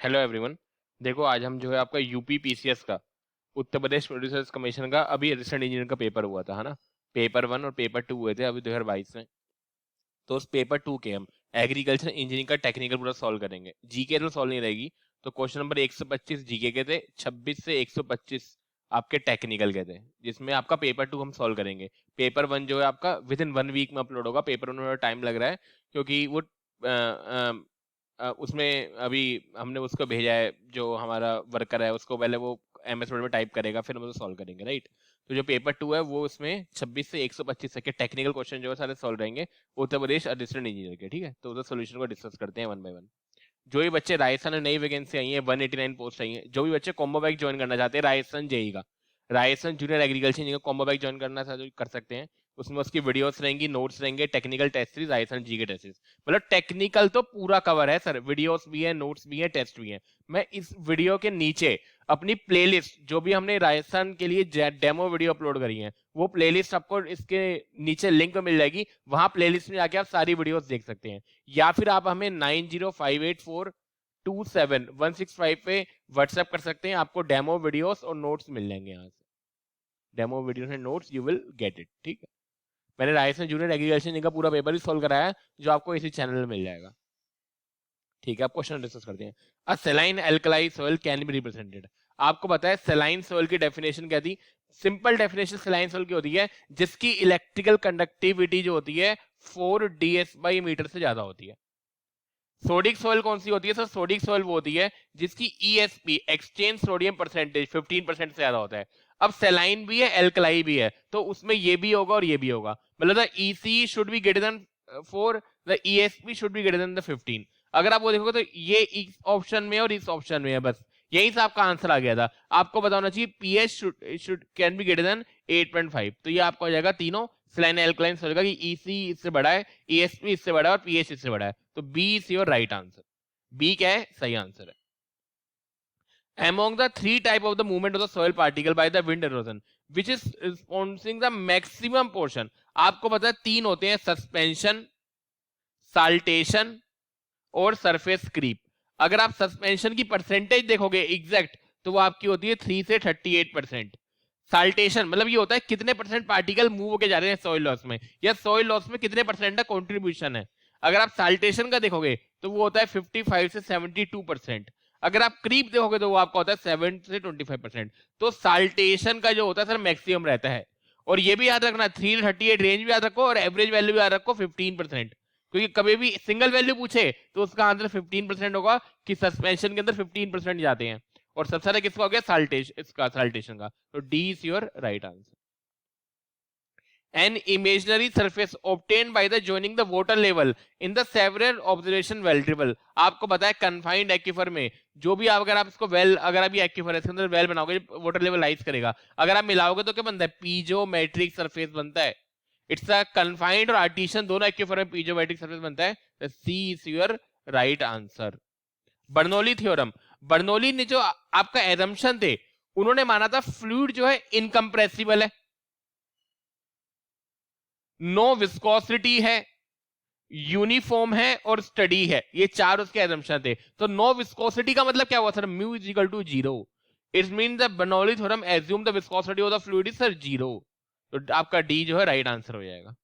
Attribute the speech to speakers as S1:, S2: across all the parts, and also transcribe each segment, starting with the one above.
S1: Hello everyone. देखो आज हम जो है आपका यूपी पीसीएस का उत्तर प्रदेश प्रोड्यूसर्स कमीशन का अभी असिस्टेंट इंजीनियर का पेपर हुआ था, है ना। पेपर 1 और पेपर 2 हुए थे अभी 2022 में। तो उस पेपर 2 के हम एग्रीकल्चर इंजीनियरिंग का टेक्निकल पूरा सॉल्व करेंगे। जीके तो सॉल्व नहीं रहेगी। तो क्वेश्चन नंबर 125 जीके के थे, 26 से 125 आपके टेक्निकल के थे, जिसमें आपका पेपर 2 हम सॉल्व करेंगे। पेपर 1 जो है आपका विद इन 1 वीक में अपलोड होगा। पेपर 1 में टाइम लग रहा है क्योंकि वो उसमें अभी हमने उसको भेजा है, जो हमारा वर्कर है उसको पहले वो एमएस वर्ड में टाइप करेगा, फिर हम उसको सॉल्व करेंगे, राइट। तो जो पेपर 2 है वो उसमें 26 से 125 तक के टेक्निकल क्वेश्चन जो है सारे सॉल्व रहेंगे उत्तर प्रदेश असिस्टेंट इंजीनियर के, ठीक है। तो उधर सोल्यूशन को डिस्कस करते हैं वन बाय वन। जो भी बच्चे राजस्थान में नई वैकेंसी आई है 189 पोस्ट आई है, जो भी बच्चे कॉम्बो बैक ज्वाइन करना चाहते हैं राजस्थान जेई का, Rajasthan junior agriculture engineer combo back join करना चाहते हैं कर सकते हैं। उसमें उसकी वीडियोस रहेंगी, नोट्स रहेंगे, टेक्निकल टेस्ट सीरीज राजस्थान जी के टेस्ट सीरीज। मतलब टेक्निकल तो पूरा कवर है सर, वीडियोस भी है, नोट्स भी है, टेस्ट भी है। मैं इस वीडियो के नीचे अपनी प्लेलिस्ट जो भी हमने राजस्थान के लिए डेमो वीडियो अपलोड करी है वो प्लेलिस्ट आपको इसके नीचे लिंक में मिल जाएगी। वहां प्लेलिस्ट में जाके आप सारी वीडियोस देख सकते हैं, या फिर आप हमें 9058427165 पे व्हाट्सएप कर सकते हैं। आपको डेमो वीडियोस और नोट्स मिल जाएंगे यहाँ से। Demo videos and notes you will get it, ठीक है। मैंने राजस्थान जूनियर एग्रीकल्चर का पूरा पेपर ही सॉल्व कराया है, जो आपको इसी चैनल में मिल जाएगा, ठीक है। आप क्वेश्चन डिस्कस करते हैं। A saline alkali soil can be represented. आपको पता है सेलाइन सॉइल की डेफिनेशन क्या थी? सिंपल डेफिनेशन सेलाइन सॉइल की होती है जिसकी इलेक्ट्रिकल कंडक्टिविटी जो होती है 4 ds/मीटर से ज्यादा होती है। सोडिक सॉइल कौन सी होती है सर? सोडिक सॉइल वो होती है जिसकी ESP एक्सचेंज सोडियम परसेंटेज 15% से ज्यादा होता है। अब सेलाइन भी है, एल्कलाई भी है, तो उसमें ये भी होगा और ये भी होगा। मतलब the EC should be greater than 4, the ESP should be greater than the 15। अगर आप वो देखोगे तो ये इस ऑप्शन में और इस ऑप्शन में है, बस यही से आपका आंसर आ गया था। आपको बताना चाहिए pH should can be greater than 8.5, तो ये आपका हो जाएगा तीनों सेलाइन एल्कलाइन सॉइल का कि EC इससे बड़ा है, ESP इससे बड़ा है और पीएच इससे बड़ा है। तो B is your right answer. B क्या है? सही आंसर है। Among the three type of the movement of the soil particle by the wind erosion, which is responding the maximum portion, आपको पता है तीन होते हैं, सस्पेंशन, साल्टेशन और सरफेस क्रीप। अगर आप सस्पेंशन की परसेंटेज देखोगे एग्जैक्ट, तो वो आपकी होती है 3 से 38%। साल्टेशन मतलब ये होता है कितने परसेंट पार्टिकल मूव होके जा रहे हैं सॉइल लॉस में, या सॉइल लॉस में कितने परसेंट का कॉन्ट्रीब्यूशन है। अगर आप साल्टेशन का देखोगे तो वो होता है 55 से 72%। अगर आप क्रीप देखोगे तो वो आपका होता है 7 से 25%। तो साल्टेशन का जो होता है सर मैक्सिमम रहता है। और ये भी याद रखना 3 से 38 रेंज भी याद रखो और एवरेज वैल्यू भी याद रखो 15%, क्योंकि कभी भी सिंगल वैल्यू पूछे तो उसका आंसर 15% होगा कि सस्पेंशन के अंदर 15% जाते हैं। और सबसे ज्यादा किसका हो गया? साल्टेशन, इसका साल्टेशन का। तो D is your right answer. An imaginary surface obtained by the joining the water level in the several observation well triple। आपको पता है कन्फाइंड एक्विफर में जो भी आप, अगर आप इसको वेल, अगर आप ये एक्विफर है इसके अंदर वेल बनाओगे वाटर लेवल राइज करेगा, अगर आप मिलाओगे तो क्या बनता है? पीजोमेट्रिक सरफेस बनता है। इट्स अ कन्फाइंड और आर्टिशियन दोनों एक्विफर में पीजोमेट्रिक सरफेस बनता है। C is your right answer. Bernoulli theorem, Bernoulli ने जो आपका एजम्पशन थे, उन्होंने माना था फ्लूइड जो है इनकम्प्रेसिबल है, नो विस्कोसिटी है, यूनिफॉर्म है और स्टडी है। ये चार उसके एजम्पशन थे। तो नो विस्कोसिटी का मतलब क्या हुआ sir? Mu is equal to 0। It mean the Bernoulli theorem assume the viscosity of the fluid is sir 0। तो आपका डी जो है राइट आंसर हो जाएगा।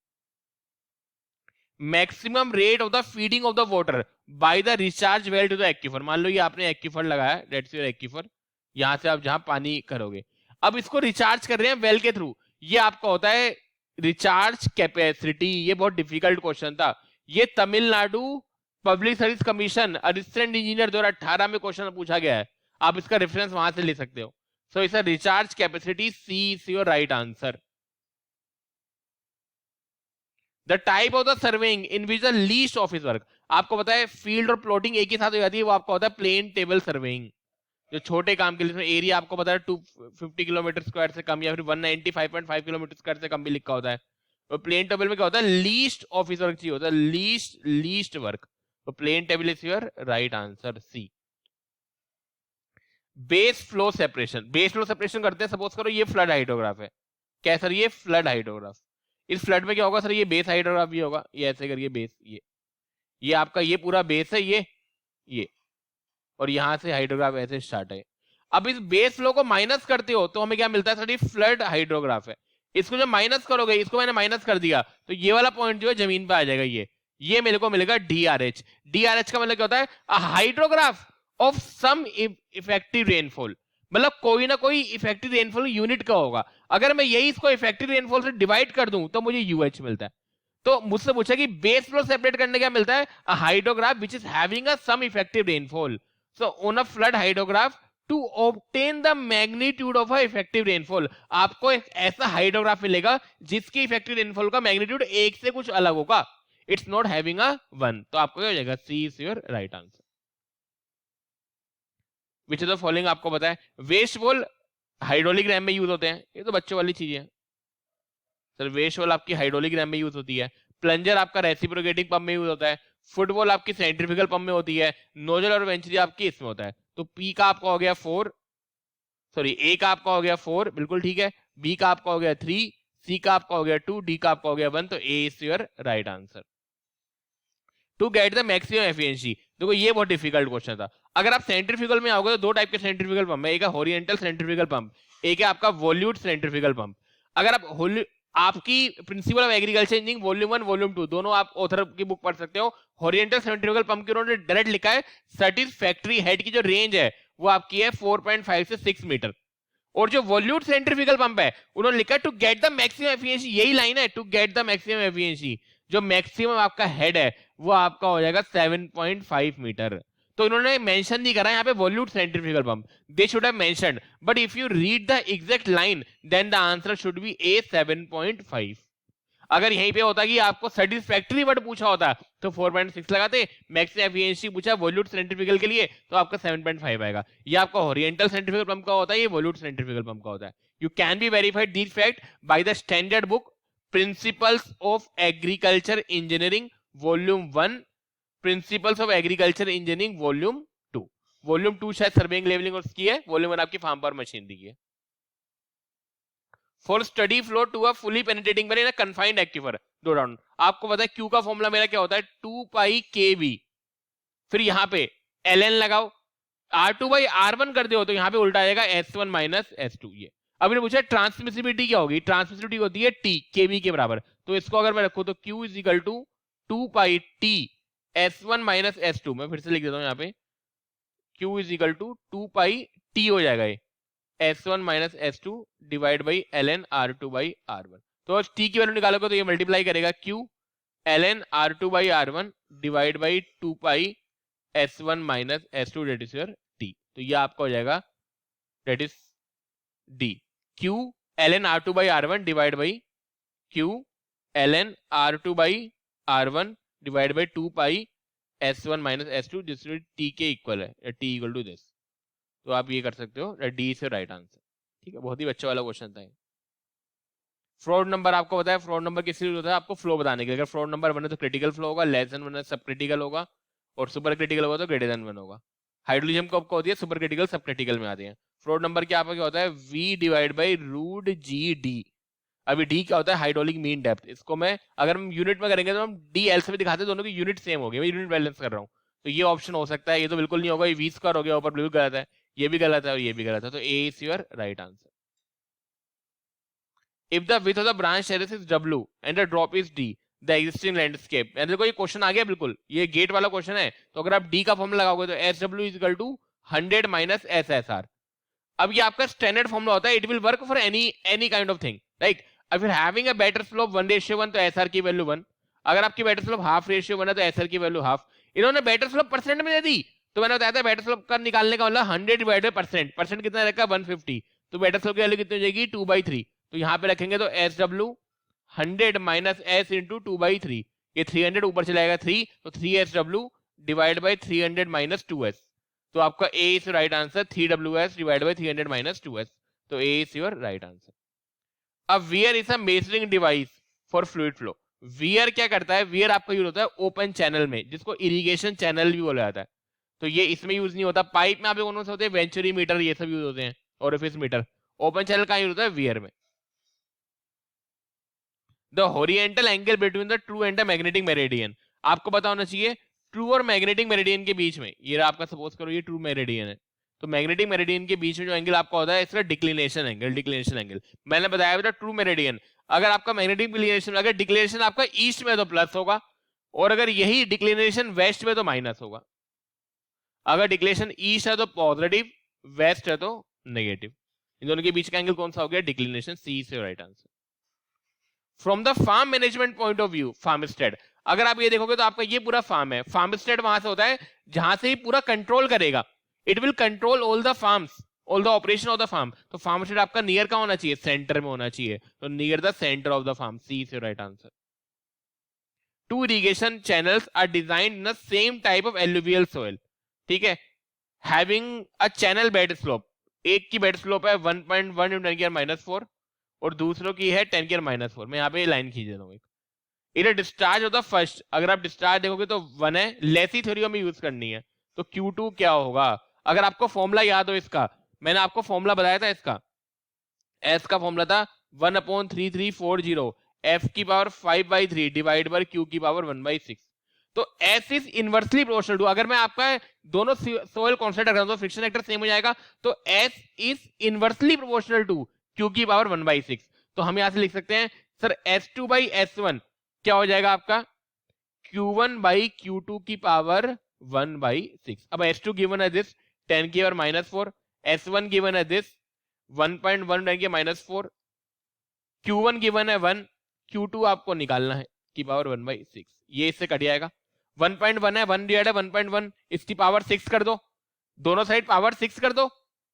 S1: Maximum rate of the feeding of the water by the recharge well to the aquifer. मान लो ये आपने एक्विफर लगाया, डेट्स योर एक्विफर, यहां से आप जहां पानी करोगे, अब इसको रिचार्ज कर रहे हैं वेल के थ्रू। ये आपका होता है रिचार्ज कैपेसिटी। ये बहुत डिफिकल्ट क्वेश्चन था, ये Tamil Nadu public service commission assistant engineer 2018 में क्वेश्चन पूछा गया है। आप इसका रेफरेंस वहां से ले सकते हो। So it's recharge capacity, C is your right answer. The type of the surveying in which the least office work, आपको पता है फील्ड और प्लॉटिंग एक ही साथ हो जाती है, वो आपका होता है प्लेन टेबल सर्वेइंग। जो छोटे काम के लिए एरिया आपको पता है 250 किलोमीटर स्क्वायर से कम या फिर 195.5 किलोमीटर स्क्वायर से कम भी लिखा होता है। तो प्लेन टेबल में क्या होता है? लीस्ट ऑफिस वर्क चाहिए होता है, लीस्ट वर्क। तो plane table is your right answer, C. Base flow separation, base flow separation करते हैं। सपोज करो ये फ्लड हाइड्रोग्राफ है, क्या सर? ये फ्लड हाइड्रोग्राफ। इस फ्लड में क्या होगा सर? ये बेस हाइड्रोग्राफ भी होगा। ये ऐसे करिए बेस, ये आपका ये पूरा बेस है, ये और यहाँ से हाइड्रोग्राफ ऐसे स्टार्ट है। अब इस बेस फ्लो को माइनस करते हो तो हमें क्या मिलता है, सर फ्लड हाइड्रोग्राफ है। इसको जब माइनस करोगे, इसको मैंने माइनस कर दिया तो ये वाला पॉइंट जो है जमीन पे आ जाएगा, ये मेरे को मिलेगा DRH। DRH का मतलब क्या होता है, hydrograph of some effective rainfall, मतलब कोई ना कोई इफेक्टिव रेनफॉल यूनिट का होगा। अगर मैं यही इसको इफेक्टिव रेनफॉल से डिवाइड कर दूं तो मुझे UH मिलता है। तो मुझसे पूछा कि बेस फ्लो सेपरेट करने क्या मिलता है, a hydrograph which is having a some effective rainfall. So on a flood hydrograph to obtain the magnitude of a effective rainfall, आपको एक ऐसा हाइड्रोग्राफ मिलेगा जिसकी इफेक्टिव रेनफॉल का मैग्नीट्यूड एक से कुछ अलग होगा, इट्स नॉट हैविंग अ 1। तो आपको क्या हो जाएगा, C is your right answer. Which of the following आपको पता है, वेस्ट वॉल हाइड्रोलिक रैम में यूज होते हैं, ये तो बच्चों वाली चीज है सर। वेस्ट वॉल आपकी हाइड्रोलिक रैम में यूज होती है, प्लंजर आपका रेसिप्रोकेटिंग पंप में यूज होता है, फुटबॉल आपकी सेंट्रीफ्यूगल पंप में होती है, नोजल और वेंचुरी आपकी इसमें होता है। तो पी का आपका हो गया 4, सॉरी ए का आपका हो गया 4, बिल्कुल ठीक है, बी का आपका हो गया 3, सी का आपका हो गया 2, डी का आपका हो गया 1। तो A is your right answer. To get the maximum efficiency, देखो ये बहुत डिफिकल्ट क्वेश्चन था। अगर आप सेंट्रीफ्यूगल में आओगे तो दो टाइप के सेंट्रीफ्यूगल पंप है, एक है हॉरिजॉन्टल सेंट्रीफ्यूगल पंप, एक है आपका वॉल्यूट सेंट्रीफ्यूगल पंप। अगर आप आपकी principal of agriculture engineering volume 1 volume 2 दोनों आप ऑथर की बुक पढ़ सकते हो। हॉरिजॉन्टल सेंट्रीफ्यूगल पंप की उन्होंने डायरेक्ट लिखा है सेटिस्फैक्टरी हेड की जो रेंज है वो आपकी है 4.5 से 6 मीटर। और जो वॉल्यूट सेंट्रीफ्यूगल पंप है उन्होंने लिखा है to get the maximum efficiency, यही लाइन है, to get the maximum efficiency जो मैक्सिमम आपका हेड है वो आपका हो जाएगा 7.5 मीटर। तो इन्होंने मेंशन नहीं करा यहाँ पे volute centrifugal pump, they should have mentioned, but if you read the exact line then the answer should be A 7.5। अगर यहीं पे होता कि आपको सेटिस्फैक्टरी वर्ड पूछा होता तो 4.6 लगाते, मैक्सिमम एफिशिएंसी पूछा वॉल्यूट सेंट्रीफ्यूगल के लिए तो आपका 7.5 आएगा। ये आपका हॉरिजॉन्टल सेंट्रीफ्यूगल पंप का होता है, ये वॉल्यूट सेंट्रीफ्यूगल पंप का होता है। You can be verified this fact by the standard book principles of agriculture engineering volume 1, principles of agriculture engineering volume 2। Volume 2 शायद सर्वेइंग लेवलिंग उसकी है, वॉल्यूम 1 आपकी फार्म पावर मशीनरी की है। For steady flow to a fully penetrating in a confined aquifer, drawdown. आपको पता है Q का फॉर्मूला मेरा क्या होता है, 2 पाई KB, फिर यहाँ पे ln लगाओ, R2 बाई R1 कर दो तो यहाँ पे उल्टा आएगा S1 माइनस S2। ये अभी पूछा ट्रांसमिसिबिलिटी क्या होगी, ट्रांसमिसिबिलिटी होती है T KB के बराबर। तो इसको अगर मैं रखूं तो Q is equal to 2 pi T S1 minus S2, मैं फिर से लिख देता हूँ यहाँ पे, Q is equal to 2 pi T हो जाएगा ये S1 minus S2 divide by ln R2 by R1। तो T की वैल्यू निकालोगे तो ये मल्टीप्लाई करेगा Q ln R2 by R1 divide by 2 pi S1 minus S2 that is your T। तो ये आपका हो जाएगा that is D, Q ln R2 by R1 divide by Q ln R2 by R1 divide by 2 pi S1 minus S2 जिसमें T के equal है, T equal to this. तो आप ये कर सकते हो, डी से राइट आंसर। ठीक है, बहुत ही अच्छा वाला क्वेश्चन था। फ्रॉड नंबर आपको बताया, फ्रॉड नंबर किस लिए होता है, आपको फ्लो बताने के लिए। अगर फ्रॉड नंबर 1 है तो क्रिटिकल फ्लो होगा, लेस देन 1 है सब क्रिटिकल होगा, और सुपर क्रिटिकल होगा तो ग्रेटर देन 1 होगा। हाइड्रोजन कब को होती है, सुपर क्रिटिकल सब क्रिटिकल में आते हैं। फ्रॉड नंबर क्या आपका क्या होता है, V divide by root GD। अभी D क्या होता है, हाइड्रोलिक मीन डेप्थ। इसको मैं अगर हम यूनिट में करेंगे तो हम DL से भी दिखाते हैं, दोनों की यूनिट सेम होगी, मैं यूनिट बैलेंस कर रहा हूँ। तो ये ऑप्शन हो सकता है, ये तो बिल्कुल नहीं होगा, ये V² हो गया ऊपर, बिल्कुल गलत है, ये भी गलत है और ये भी गलत है। तो A is your right answer. If the width of the branch terrace is W and the drop is D, the existing landscape, यानी देखो ये क्वेश्चन आ गया बिल्कुल, ये गेट वाला क्वेश्चन है। तो अगर आप D का फॉर्मूला लगाओगे तो SW is equal to 100 minus SSR। अब ये आपका स्टैंडर्ड फॉर्मूला होता है, it will work for any kind of thing, right. if you're having a better slope 1:1 तो SR की वैल्यू 1, अगर आपकी बेटर स्लोप ½ है तो SR की वैल्यू हाफ। इन्होंने बेटर स्लोप परसेंट में दे दी, तो मैंने बताया था बेटर स्लोप का निकालने का मतलब 100 डिवाइड बाय परसेंट, परसेंट कितना रहेगा 150, तो बेटर स्लोप की वैल्यू कितनी हो जाएगी 2/3। तो यहाँ पे रखेंगे तो SW 100 माइनस S इंटू 2/3, ये 300 ऊपर चला जाएगा 3, तो 3SW divide by 300 minus 2S। तो आपका A is right answer, 3WS divide by 300 minus 2S। तो A is your right answer. अब weir is a measuring device for fluid flow. Weir क्या करता है, वियर आपका यूज होता है ओपन चैनल में, जिसको इरिगेशन चैनल भी बोला जाता है। तो ये इसमें यूज नहीं होता। पाइप में आप कौन से होते हैं, वेंचुरी मीटर, ये सब यूज होते हैं, ओरिफिस मीटर। ओपन चैनल कहाँ यूज होता है, वियर में। The horizontal angle between the true and the magnetic meridian, आपको पता होना चाहिए ट्रू और मैग्नेटिक मेरिडियन के बीच में, ये आपका सपोज करो ये ट्रू मेरिडियन है, तो मैग्नेटिक मेरिडियन के बीच में जो एंगल आपका होता है इसका डिक्लिनेशन एंगल, डिक्लिनेशन एंगल मैंने बताया था ट्रू मेरिडियन। अगर आपका मैग्नेटिक डिक्लिनेशन, अगर डिक्लिनेशन आपका ईस्ट में तो प्लस होगा, और अगर यही डिक्लिनेशन वेस्ट में तो माइनस होगा। अगर डिक्लिनेशन ईस्ट है तो पॉजिटिव, वेस्ट है तो नेगेटिव। इन दोनों के बीच का एंगल कौन सा हो गया? डिक्लिनेशन। सी से right answer. From the farm management point of view, farmstead, अगर आप ये देखोगे तो आपका ये पूरा फार्म है, फार्मस्टेड वहां से होता है जहां से ही पूरा कंट्रोल करेगा, it will control all the farms, all the operation of the farm. तो फार्मस्टेड आपका नियर का होना चाहिए, सेंटर में होना चाहिए, तो near the centre of the farm. C से right answer. Two irrigation channels are designed in the same type of alluvial soil, ठीक है, having a channel bed slope, एक की बेड स्लोप है 1.1 × 10⁻⁴ और दूसरों की है 10⁻⁴। मैं यहाँ पे लाइन खींच रहा हूँ। इधर डिस्चार्ज ऑफ द फर्स्ट, अगर आप डिस्चार्ज देखोगे तो 1 है, लेसी थ्योरी हमें यूज करनी है, तो Q2 क्या होगा? अगर आपको फॉर्मूला याद हो इसका, मैंने आपको फॉर्मूला बताया था इसका, S का फॉर्मूला था 1/3340 F की पावर 5/3 डिवाइड बाय Q की पावर 1/6। तो S is inversely proportional to, अगर मैं आपका दोनों सोइल कांस्टेंट रख रहा हूं तो फ्रिक्शन फैक्टर सेम हो जाएगा, तो S is inversely proportional to Q की पावर 1/6। तो हम यहां से लिख सकते हैं सर S2/S1 क्या हो जाएगा आपका? Q1/Q2 की पावर 1/6। अब S2 गिवन है दिस 10 की पावर -4, S1 गिवन है दिस 1.1 10 की -4, Q1 गिवन है 1, Q2 आपको निकालना है की पावर 1/6, ये इससे कट जाएगा। 1.1 है, 1 डिवाइड है 1.1, इसकी पावर 6 कर दो, दोनों साइड पावर 6 कर दो,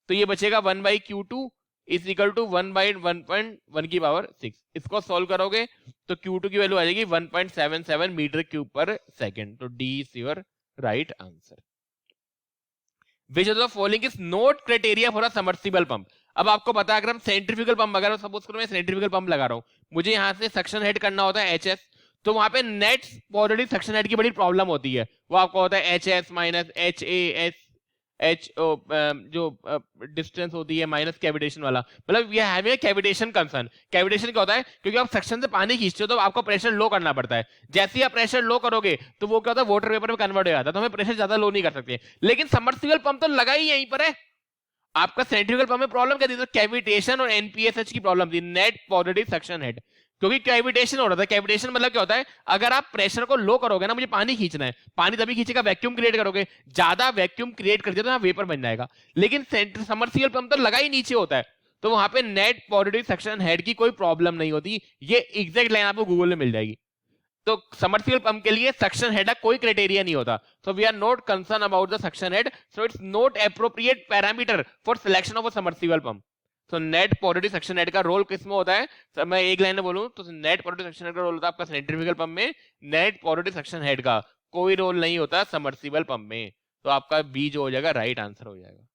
S1: तो ये बचेगा 1/Q2 इज इक्वल टू 1/1.1 की पावर 6। इसको सॉल्व करोगे तो Q2 की वैल्यू आ जाएगी 1.77 मीटर क्यूब पर सेकेंड। तो D is your right answer. Which of the following is not criteria for a submersible pump. अब आपको पता है अगर हम सेंट्रीफ्यूगल पंप, अगर सपोज करो मैं सेंट्रीफ्यूगल पंप लगा रहा हूं, मुझे यहां से सक्शन हेड करना होता है HS, तो वहां पे नेट पॉजिटिव सक्शन हेड की बड़ी प्रॉब्लम होती है, वो आपको होता है HS माइनस HAS जो डिस्टेंस होती है माइनस कैविटेशन वाला, मतलब ये हैविंग कैविटेशन कंसर्न। कैविटेशन क्या होता है? क्योंकि आप सक्शन से पानी खींचते हो तो आपको प्रेशर लो करना पड़ता है, जैसे ही आप प्रेशर लो करोगे तो वो क्या होता है? वाटर वेपर में कन्वर्ट हो जाता है, तो हमें प्रेशर ज्यादा लो नहीं कर सकते। लेकिन सबमर्सिबल पंप तो लगा ही यहीं पर है, आपका सेंट्रीफ्यूगल पंप में प्रॉब्लम क्या थी? तो कैविटेशन और NPSH की प्रॉब्लम थी, नेट पॉजिटिव सक्शन हेड, क्योंकि कैविटेशन हो रहा था। कैविटेशन मतलब क्या होता है? अगर आप प्रेशर को लो करोगे ना, मुझे पानी खींचना है, पानी तभी खींचेगा वैक्यूम क्रिएट करोगे, ज्यादा वैक्यूम क्रिएट कर दिया तो यहाँ वेपर बन जाएगा। लेकिन सबमर्सिबल पंप तो लगा ही नीचे होता है, तो वहां पे नेट पॉजिटिव सक्शन हेड की कोई प्रॉब्लम नहीं होती। ये एग्जैक्ट लाइन आपको गूगल में मिल जाएगी। तो सबमर्सिबल पंप के लिए सक्शन हेड का कोई क्राइटेरिया नहीं होता, so we are not concern about the suction head, so it's not appropriate parameter for selection of a submersible pump. तो नेट पॉजिटिव सक्शन हेड का रोल किसमें होता है? सर मैं एक लाइन में बोलूं तो नेट पॉजिटिव सक्शन हेड का रोल होता है आपका सेंट्रीफ्यूगल पंप में, नेट पॉजिटिव सक्शन हेड का कोई रोल नहीं होता सबमर्सिबल पंप में। तो आपका बी जो हो जाएगा राइट आंसर हो जाएगा।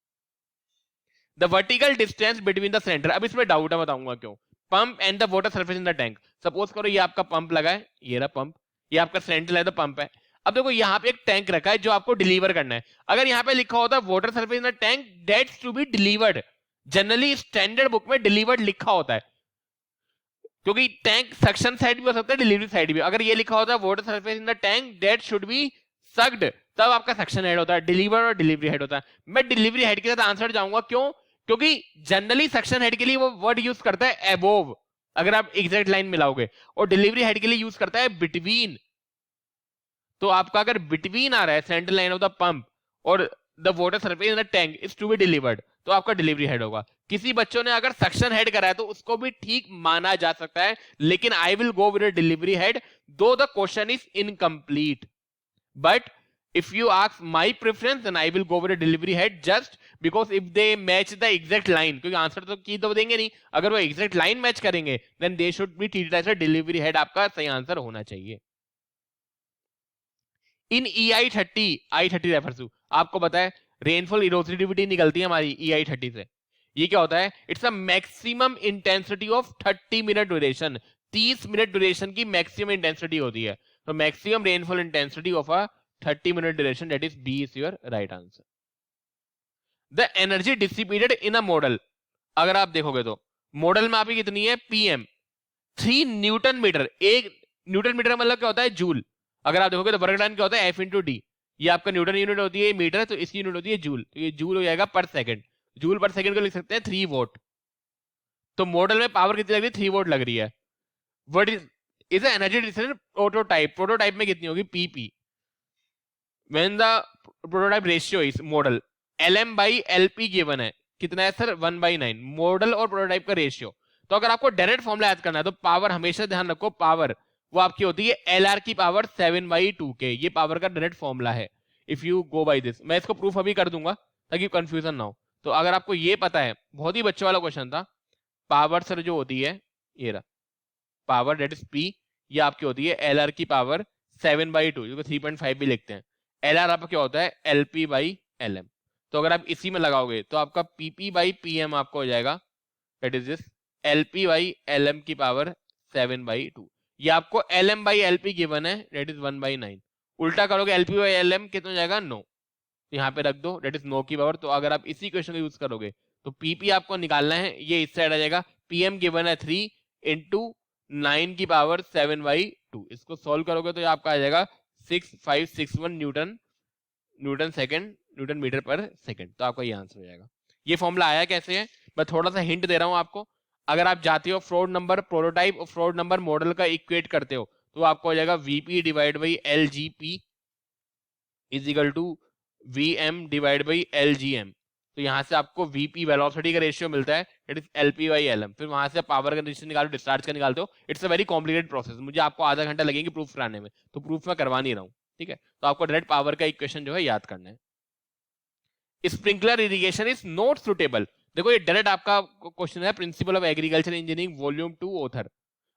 S1: The vertical distance between the centre, अब इसमें डाउट है, बताऊंगा क्यों। Pump and the water surface in the tank, suppose करो ये आपका पंप लगा है, ये रहा पंप, ये आपका सेंटर है तो पंप है। अब देखो यहाँ पे एक टैंक रखा है जो आपको डिलीवर करना है, अगर यहाँ पे लिखा होता है water surface in the tank that's to be delivered, generally standard book में डिलीवर्ड लिखा होता है, क्योंकि टैंक सक्शन साइड भी हो सकता है, डिलीवरी साइड भी। अगर ये लिखा होता है water surface in the tank that should be sucked, तब आपका सक्शन हेड होता है, डिलीवर और डिलीवरी हेड होता है। मैं डिलीवरी हेड के साथ आंसर जाऊंगा, क्यों? क्योंकि जनरली सक्शन हेड के लिए वो वर्ड यूज करता है अबोव, अगर आप एग्जैक्ट लाइन मिलाओगे, और डिलीवरी हेड के लिए यूज करता है बिटवीन। तो आपका अगर बिटवीन आ रहा है centre line of the pump और the water surface in the tank is to be delivered, तो आपका डिलीवरी हेड होगा। किसी बच्चों ने अगर सक्शन हेड करा है तो उसको भी ठीक माना जा सकता है, लेकिन I will go with delivery head though the question is incomplete. But if you ask my preference then I will go with a delivery head just because if they match the exact line, क्योंकि answer तो की तो देंगे नहीं, अगर वो exact line match करेंगे then they should be treated as a delivery head, आपका सही आंसर होना चाहिए। इन EI30, I30 रेफर्स टू, आपको पता है रेनफॉल इरोसिविटी निकलती है हमारी EI30 से, ये क्या होता है? It's a maximum intensity of 30 minute duration, 30 minute duration की मैक्सिमम इंटेंसिटी होती है। तो maximum rainfall intensity of a 30 minute duration, that is B is your right answer. The energy dissipated in a model, अगर आप देखोगे तो model में आपकी कितनी है? PM 3 न्यूटन मीटर, एक न्यूटन मीटर मतलब क्या होता है? जूल। अगर आप देखोगे तो वर्क डन क्या होता है? F into D, ये आपका न्यूटन यूनिट होती है मीटर, तो इसकी यूनिट होती है जूल, तो ये जूल हो जाएगा पर सेकंड। जूल पर सेकंड को लिख सकते हैं 3 वोट। तो मॉडल में पावर कितनी लग रही है, 3 वोट लग रही है। What is energy difference prototype, prototype में कितनी होगी, PP. When the prototype ratio is model LM by LP given है, कितना है सर 1/9, मॉडल और प्रोटोटाइप का रेशियो। तो अगर आपको डायरेक्ट फॉर्मूला याद करना है तो पावर हमेशा ध्यान रखो, पावर वो आपकी होती है LR की पावर 7/2 ये पावर का डायरेक्ट फॉर्मूला है। If you go by this, मैं इसको प्रूफ अभी कर दूंगा ताकि कंफ्यूजन ना हो। तो अगर आपको ये पता है, बहुत ही बच्चों वाला क्वेश्चन था, पावर सर जो होती है ये रहा पावर डेट इज P, ये आपकी होती है LR की पावर 7/2, जो 3.5 भी लिखते हैं। LR आपका क्या होता है LP/LM। तो अगर आप इसी में लगाओगे तो आपका PP/PM आपको हो जाएगा दैट इज दिस LP/LM की पावर 7/2। ये आपको LM/LP गिवन है दैट इज 1/9। उल्टा करोगे LP/LM कितना हो जाएगा 9, यहाँ पे रख दो दैट इज 9 की पावर। तो अगर आप इसी क्वेश्चन को यूज करोगे तो PP आपको निकालना है, ये इस साइड आ जाएगा, PM गिवन है 3 इंटू 9 की पावर 7/2। इसको सॉल्व करोगे तो ये आपका आ जाएगा 6561 न्यूटन सेकंड, न्यूटन मीटर पर सेकंड। तो आपका ये आंसर हो जाएगा। ये फॉर्मूला आया कैसे है, मैं थोड़ा सा हिंट दे रहा हूं आपको। अगर आप जाते हो फ्रॉड नंबर प्रोटोटाइप और फ्रॉड नंबर मॉडल का इक्वेट करते हो तो आपको हो जाएगा VP divide by LGP is equal to VM divide by LGM। तो यहां से आपको VP वेलोसिटी का रेशियो मिलता है, इट इज LP/LM। फिर वहां से पावर का रेशियो निकालो, डिस्चार्ज का निकालते हो। It's a very complicated process, मुझे आपको आधा घंटा लगेंगे प्रूफ कराने में, तो प्रूफ मैं करवा नहीं रहा हूँ, ठीक है। तो आपको डायरेक्ट पावर का इक्वेशन जो है याद करना है। Sprinkler irrigation is not suitable, देखो ये डायरेक्ट आपका क्वेश्चन है, principal of agriculture engineering volume 2 author.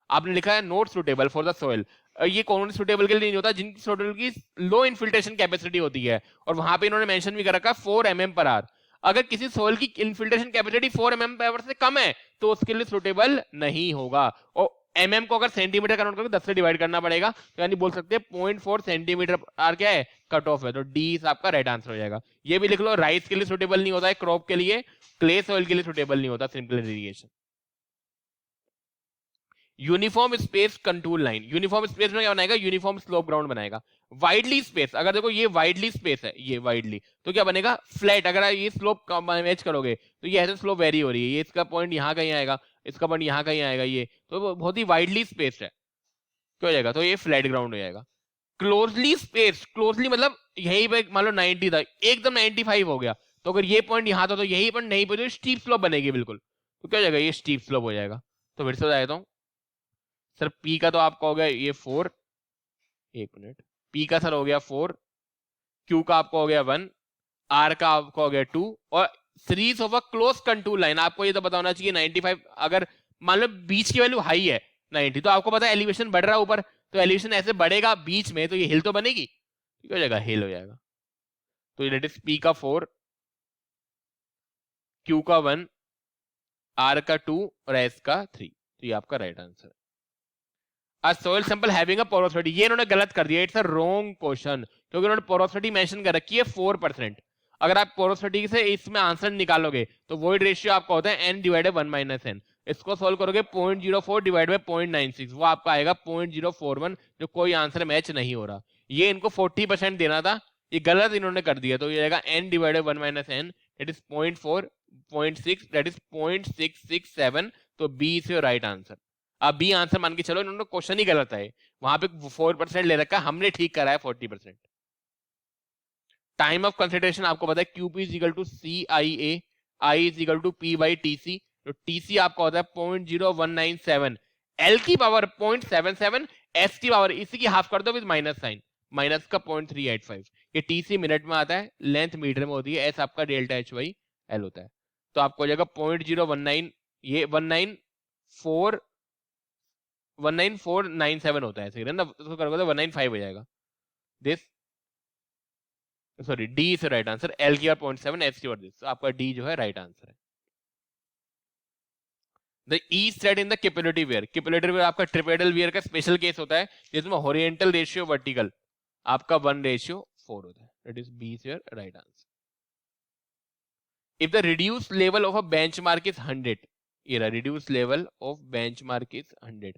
S1: आपने लिखा है not suitable for the soil. ये कौन सुटेबल के लिए नहीं होता, जिनकी सोइल की लो इन्फिल्ट्रेशन कैपेसिटी होती है, और वहां पे इन्होंने मेंशन भी कर रखा 4 mm/h। अगर किसी सोइल की इन्फिल्ट्रेशन कैपेसिटी 4 mm/h से कम है तो उसके लिए सुटेबल नहीं होगा। और mm को अगर सेंटीमीटर कन्वर्ट करोगे 10 से डिवाइड करना पड़ेगा, तो यानी बोल सकते हैं 0.4 सेंटीमीटर क्या है, कट ऑफ है। तो डी आपका राइट आंसर हो जाएगा। ये भी लिख लो, राइस के लिए सुटेबल नहीं होता है, क्रॉप के लिए, क्ले सॉइल के लिए सुटेबल नहीं होता simple irrigation. Uniform space contour line, uniform space में क्या बनाएगा, यूनिफॉर्म स्लोप ग्राउंड बनाएगा। वाइडली स्पेस, अगर देखो ये वाइडली स्पेस है, ये वाइडली, तो क्या बनेगा फ्लैट। अगर ये स्लोप मैच करोगे तो ये ऐसे स्लोप वेरी हो रही है, ये इसका पॉइंट यहाँ कहीं आएगा, इसका पॉइंट यहाँ कहीं आएगा, ये तो बहुत ही वाइडली स्पेस है, क्या हो जाएगा, तो ये फ्लैट ग्राउंड हो जाएगा। क्लोजली स्पेस, क्लोजली मतलब यही पे मान लो 90 था, एकदम 95 हो गया, तो अगर ये पॉइंट यहाँ था तो यही पॉइंट नहीं पे, तो स्टीप स्लोप बनेगी बिल्कुल, तो क्या हो जाएगा, ये स्टीप स्लोप हो जाएगा। तो फिर से बताता हूँ सर, P का तो आपका हो गया ये 4, एक मिनट, P का सर हो गया 4, Q का आपको हो गया 1, R का आपको हो गया 2, और series of a close contour line, आपको ये तो पता होना चाहिए 95। अगर मान लो बीच की वैल्यू हाई है 90, तो आपको पता है एलिवेशन बढ़ रहा है ऊपर, तो एलिवेशन ऐसे बढ़ेगा बीच में, तो ये हिल तो बनेगी, ठीक हो जाएगा, हिल हो जाएगा। तो दैट इज P का 4, Q का 1, R का 2 और S का 3। तो ये आपका राइट आंसर है। A soil sample having a porosity, ये इन्होंने गलत कर दिया, इट्स अ रॉन्ग क्वेश्चन, क्योंकि इन्होंने पोरोसिटी मेंशन कर रखी है 4%। अगर आप पोरोसिटी से इसमें आंसर निकालोगे तो वोइड रेशियो आपका होता है n डिवाइडेड 1 - n। इसको सोल्व करोगे 0.04 डिवाइड बाय 0.96, वो आपका आएगा 0.041, जो कोई आंसर मैच नहीं हो रहा। ये इनको 40% देना था, ये गलत इन्होंने कर दिया, तो ये आएगा n divided 1 - n, that is 0.4, 0.6, that is 0.667। तो B is your right answer. अब बी आंसर मान के चलो, इन्होंने क्वेश्चन ही गलत है, वहां पे 4% ले रखा है, हमने ठीक करा है 40%। टाइम ऑफ कंसिडरेशन आपको पता है QP is equal to CIA, I is equal to P/TC। तो TC आपका होता है 0.0197, L की पावर 0.77, S की पावर इसी की हाफ कर दो विद माइनस साइन, माइनस का 0.385। ये TC मिनट में आता है, लेंथ मीटर में होती है, S आपका डेल्टा H/L होता है। तो आपको हो जाएगा 0.019, ये 19497 होता है, ना, उसको करोगे तो 195 हो जाएगा। This sorry, D is right answer, L की और 0.7, S की और दिस, आपका डी जो है राइट आंसर है। The E set in the capillary weir, capillary weir आपका ट्रिपेडल वेयर का स्पेशल केस होता है, जिसमें हॉरिजॉन्टल रेशियो वर्टिकल आपका 1:4 होता है, that is B is your right answer. If the reduce level of a benchmark is 100, ये reduce level of benchmark is 100,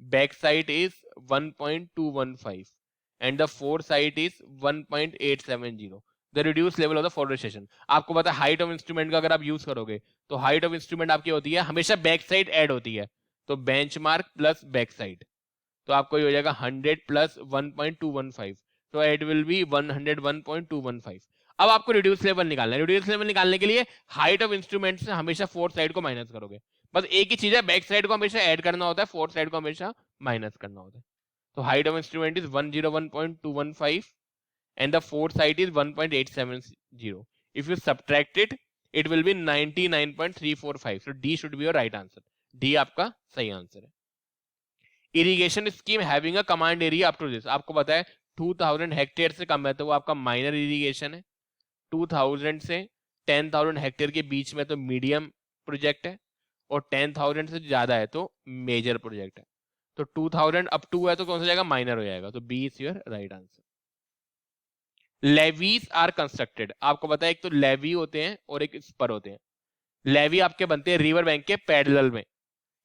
S1: backside is 1.215 and the foresight is 1.870. The reduced level of the forestation. आपको पता है height of instrument का अगर आप use करोगे तो height of instrument आपकी होती है हमेशा बैक साइड ऐड होती है, तो बेंचमार्क प्लस बैक साइड, तो आपको ये हो जाएगा 100 प्लस 1.215, तो इट विल बी 101.215. अब आपको रिड्यूस लेवल निकालना है. रिड्यूस लेवल निकालने के लिए हाइट ऑफ इंस्ट्रूमेंट से हमेशा फोर्थ साइड को माइनस करोगे. बस एक ही चीज है, बैक साइड को हमेशा ऐड करना होता है, फोर्थ साइड को हमेशा माइनस करना होता है. तो height of instrument is 101.215 and the fourth side is 1.870. If you subtract it, it will be 99.345. So D should be your right answer. D आपका सही आंसर है. Irrigation scheme having a command area up to this. आपको पता है 2000 hectare से कम है तो वो आपका माइनर इरिगेशन है, 2000 से 10,000 हेक्टेयर के बीच में तो मीडियम प्रोजेक्ट है, और 10,000 से ज्यादा है तो मेजर प्रोजेक्ट है. तो 2000 अप टू है तो कौन सा जाएगा, माइनर हो जाएगा. तो B is your right answer. Levees are constructed. आपको पता है एक तो लेवी होते हैं और एक स्पर होते हैं. लेवी आपके बनते हैं रिवर बैंक के पैरेलल में,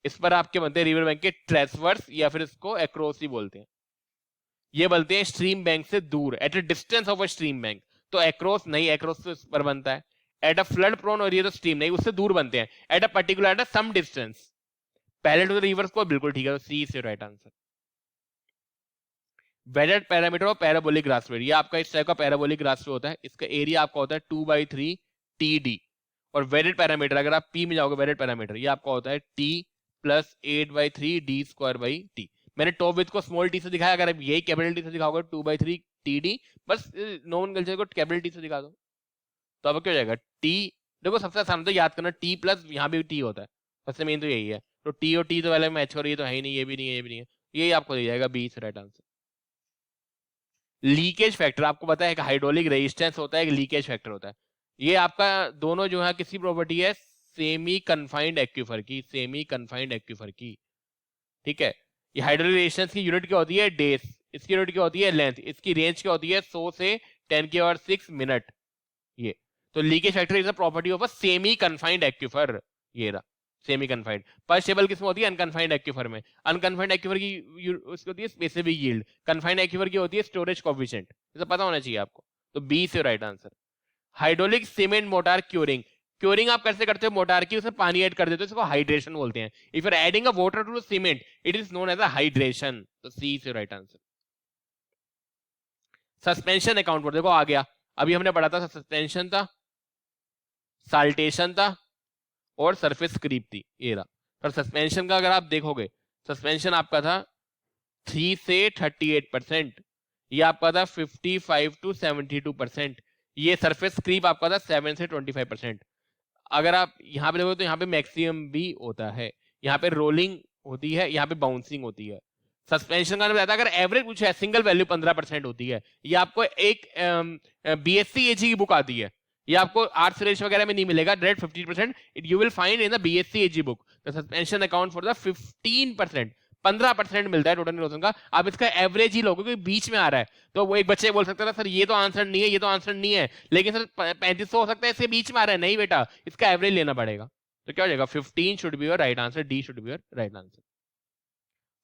S1: स्पर आपके बनते हैं रिवर बैंक के ट्रेसवर्स या फिर इसको अक्रॉस ही बोलते हैं. ये बनते हैं स्ट्रीम बैंक से दूर, at a distance of a stream bank. तो अक्रॉस नहीं, अक्रॉस तो स्पर बनता है. एट अ फ्लड प्रोन और ये तो स्ट्रीम नहीं, उससे दूर बनते हैं. At a particular at a some distance parallel to the rivers को, बिल्कुल ठीक है. तो C is your right answer. Wetted perimeter और पैराबोलिक ग्रासवे. ये आपका इस टाइप का पैराबोलिक ग्रासवे होता है. इसका एरिया आपका होता है 2/3 TD. और वेडेड पैरामीटर अगर आप P में जाओगे, वेडेड पैरामीटर ये आपका होता है T प्लस 8/3 D²/T. मैंने टॉप विथ को स्मॉल टी से दिखाया, अगर आप यही कैपिटल टी से दिखाओगे 2/3 TD, बस नॉन कल्चर को कैपिटल टी से दिखा दो तो अब क्या हो जाएगा T. देखो सबसे आसान तो याद करना, T प्लस यहाँ भी T होता है, सबसे मेन तो यही है. तो T और T तो पहले मैच हो रही है, तो है ही नहीं, ये भी नहीं है, ये भी नहीं है, यही आपको दे जाएगा B is right answer. Leakage factor आपको पता है एक हाइड्रोलिक रेजिस्टेंस होता है, एक लीकेज फैक्टर होता है. ये आपका दोनों जो है किसी प्रॉपर्टी है सेमी कन्फाइंड एक्यूफर की, सेमी कन्फाइंड एक्यूफर की. ठीक है. ये हाइड्रोलिक रेजिस्टेंस की यूनिट क्या होती है, डेज. इसकी यूनिट क्या होती है, लेंथ. इसकी रेंज क्या होती है 100 से 10⁻⁶ मिनट. ये तो leakage factor is a property of a semi confined aquifer. ये रहा सेमी कन्फाइंड. पर स्टेबल किसमें होती है, अनकन्फाइंड एक्यूफर में. अनकन्फाइंड एक्यूफर की उसकी होती है स्पेसिफिक यील्ड. कन्फाइंड एक्यूफर की होती है स्टोरेज कोएफिशिएंट. ये पता होना चाहिए आपको. तो बी से right answer. Hydraulic cement motor curing. Curing आप कैसे करते हो मोटार की, उसमें पानी ऐड कर देते हो, इसको हाइड्रेशन बोलते हैं. If you are adding a water to the cement it is known as a hydration. तो सी से राइट आंसर. सस्पेंशन अकाउंट पर देखो आ गया. अभी हमने पढ़ा था सस्पेंशन था, साल्टेशन था और सरफेस क्रीप थी. ये रहा. पर सस्पेंशन का अगर आप देखोगे, सस्पेंशन आपका था 3 से 38%, ये आपका था 55 to 72%. ये सरफेस क्रीप आपका था 7 से 25%. अगर आप यहाँ पे देखो तो यहाँ पे मैक्सिमम भी होता है, यहाँ पे रोलिंग होती है, यहाँ पे बाउंसिंग होती है. सस्पेंशन का बताया अगर एवरेज पूछा है सिंगल वैल्यू 15% होती है. ये आपको एक BSc AG की बुक आती है, ये आपको आर्ट्स रेश वगैरह में नहीं मिलेगा. Direct 50% you will find in the BSc AG book. The suspension account for the 15%. 15% मिलता है टोटल इरोजन का. आप इसका एवरेज ही लोगे क्योंकि बीच में आ रहा है. तो वो एक बच्चे बोल सकते था सर ये तो आंसर नहीं है, ये तो आंसर नहीं है, लेकिन सर 3500 हो सकता है, इसके बीच में आ रहा है. नहीं बेटा, इसका एवरेज लेना पड़ेगा. तो क्या हो जाएगा 15 should be your right answer. D should be your right answer.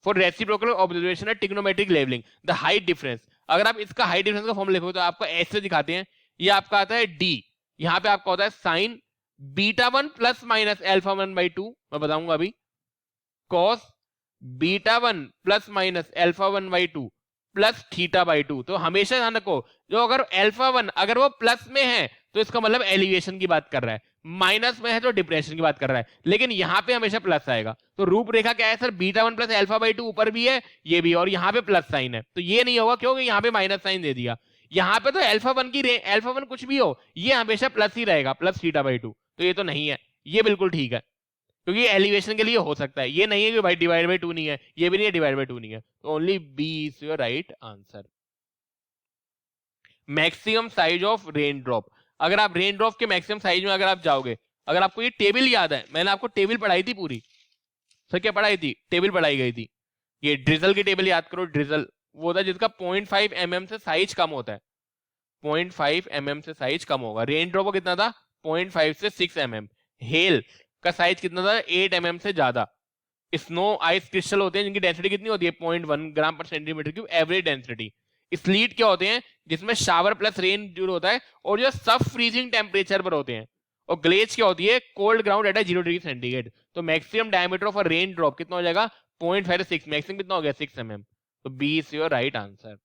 S1: For reciprocal observation है trigonometric levelling the height difference. अगर आप इसका हाइट डिफरेंस का फॉर्मूला लिखोगे तो आपको ऐसे दिखाते हैं. ये आपका आता है डी, यहाँ पे आपका होता है साइन β1 प्लस माइनस α1/2. मैं बताऊंगा अभी. Cos β1 plus minus α1/2 plus θ/2. तो हमेशा ध्यान रखो जो अगर α1 अगर वो प्लस में है तो इसका मतलब एलिवेशन की बात कर रहा है, माइनस में है तो डिप्रेशन की बात कर रहा है, लेकिन यहाँ पे हमेशा प्लस आएगा. तो रूपरेखा क्या है सर, β1 प्लस α/2 ऊपर भी है, ये भी, और यहाँ पे प्लस साइन है. तो ये नहीं होगा क्योंकि यहाँ पे माइनस साइन दे दिया. यहाँ पे तो α1 की α1 कुछ भी हो ये हमेशा प्लस ही रहेगा, प्लस θ/2. तो ये तो नहीं है, ये बिल्कुल ठीक है क्योंकि ये एलिवेशन के लिए हो सकता है. ये नहीं है कि भाई डिवाइड बाय 2 नहीं है, ये भी नहीं है डिवाइड बाय 2 नहीं है. तो only B is your right answer. Maximum size of rain drop. अगर आप रेन ड्रॉप के मैक्सिमम साइज में अगर आप जाओगे, अगर आपको ये टेबल याद है, मैंने आपको टेबल पढ़ाई थी पूरी. सर क्या पढ़ाई थी, टेबल पढ़ाई गई थी. ये ड्रिजल की टेबल याद करो. ड्रिजल वो होता है जिसका 0.5 mm से साइज कम होता है. 0.5 mm से साइज कम होगा. रेन ड्रॉप का कितना था 0.5 से 6 mm. हेल का साइज कितना था 8 mm से ज्यादा. स्नो आइस क्रिस्टल होते हैं जिनकी डेंसिटी कितनी होती है 0.1 ग्राम पर centimetre cube average density. Slit क्या होते हैं, जिसमें शावर प्लस रेन जो होता है और जो सब फ्रीजिंग टेम्परेचर पर होते हैं। और ग्लेज क्या होती है, cold ground at 0 degree centigrade. तो maximum diameter of a rain drop कितना हो जाएगा, 0.5 से 6, मैक्सिमम कितना हो गया 6 mm। तो B is your right answer.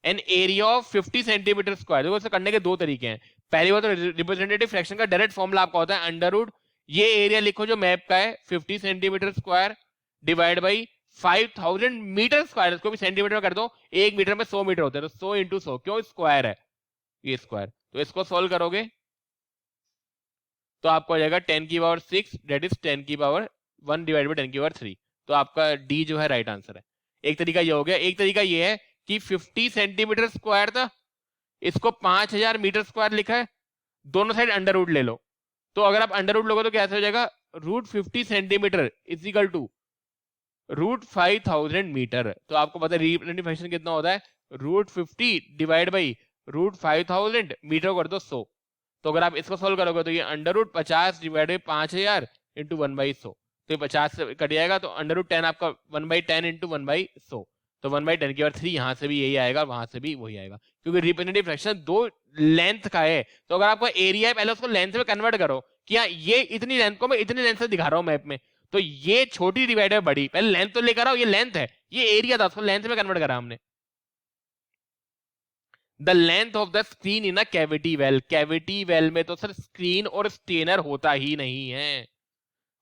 S1: An area of 50 centimetre square, देखो इसे करने के दो तरीके हैं। पहली बात तो रिप्रेजेंटेटिव फ्रैक्शन का डायरेक्ट फॉर्मूला आपका होता है अंडर रूट, ये एरिया लिखो जो मैप का है 50 centimetre square divide by 5000 metre square, इसको भी सेंटीमीटर में कर दो, 1 मीटर में 100 मीटर होते हैं, तो 100 इंटू 100, क्यों स्क्वायर है ये स्क्वायर। तो इसको सोल्व करोगे तो आपको हो जाएगा 10 की पावर 6 डेट इज 10 की पावर 1 डिवाइड बाई 10 की पावर 3। तो आपका डी जो है राइट आंसर है। एक तरीका ये हो गया, एक तरीका ये है कि 50 सेंटीमीटर स्क्वायर था, इसको 5000 मीटर स्क्वायर लिखा है, दोनों साइड अंडर रूट ले लो। तो अगर आप अंडर रूट लोगे तो कैसे हो जाएगा, root 50 centimetre is equal to root 5000 metre. तो आपको पता है रिप्रेजेंटेटिव फ्रैक्शन कितना होता है, root 50 divide by root 5000 metre कर दो 100। तो अगर आप इसको सोल्व करोगे तो ये under root 50 divide by 5000 into 1/100, तो ये 50 से कट जाएगा, तो अंडर रूट 10 आपका 1/10 इंटू 1/100, तो 1/10 की पावर 3, यहाँ से भी यही आएगा, वहां से भी वही आएगा, क्योंकि रिप्रेजेंटेटिव फ्रैक्शन दो लेंथ का है। तो अगर आपका एरिया है पहले उसको लेंथ में कन्वर्ट करो कि हाँ ये इतनी लेंथ को मैं इतनी लेंथ से दिखा रहा हूँ मैप में, तो ये छोटी डिवाइड है बड़ी, पहले लेंथ तो लेकर आओ, ये लेंथ है, ये एरिया था, उसको लेंथ में कन्वर्ट करा हमने। The length of the screen in a cavity well, cavity well में तो सर स्क्रीन और स्टेनर होता ही नहीं है,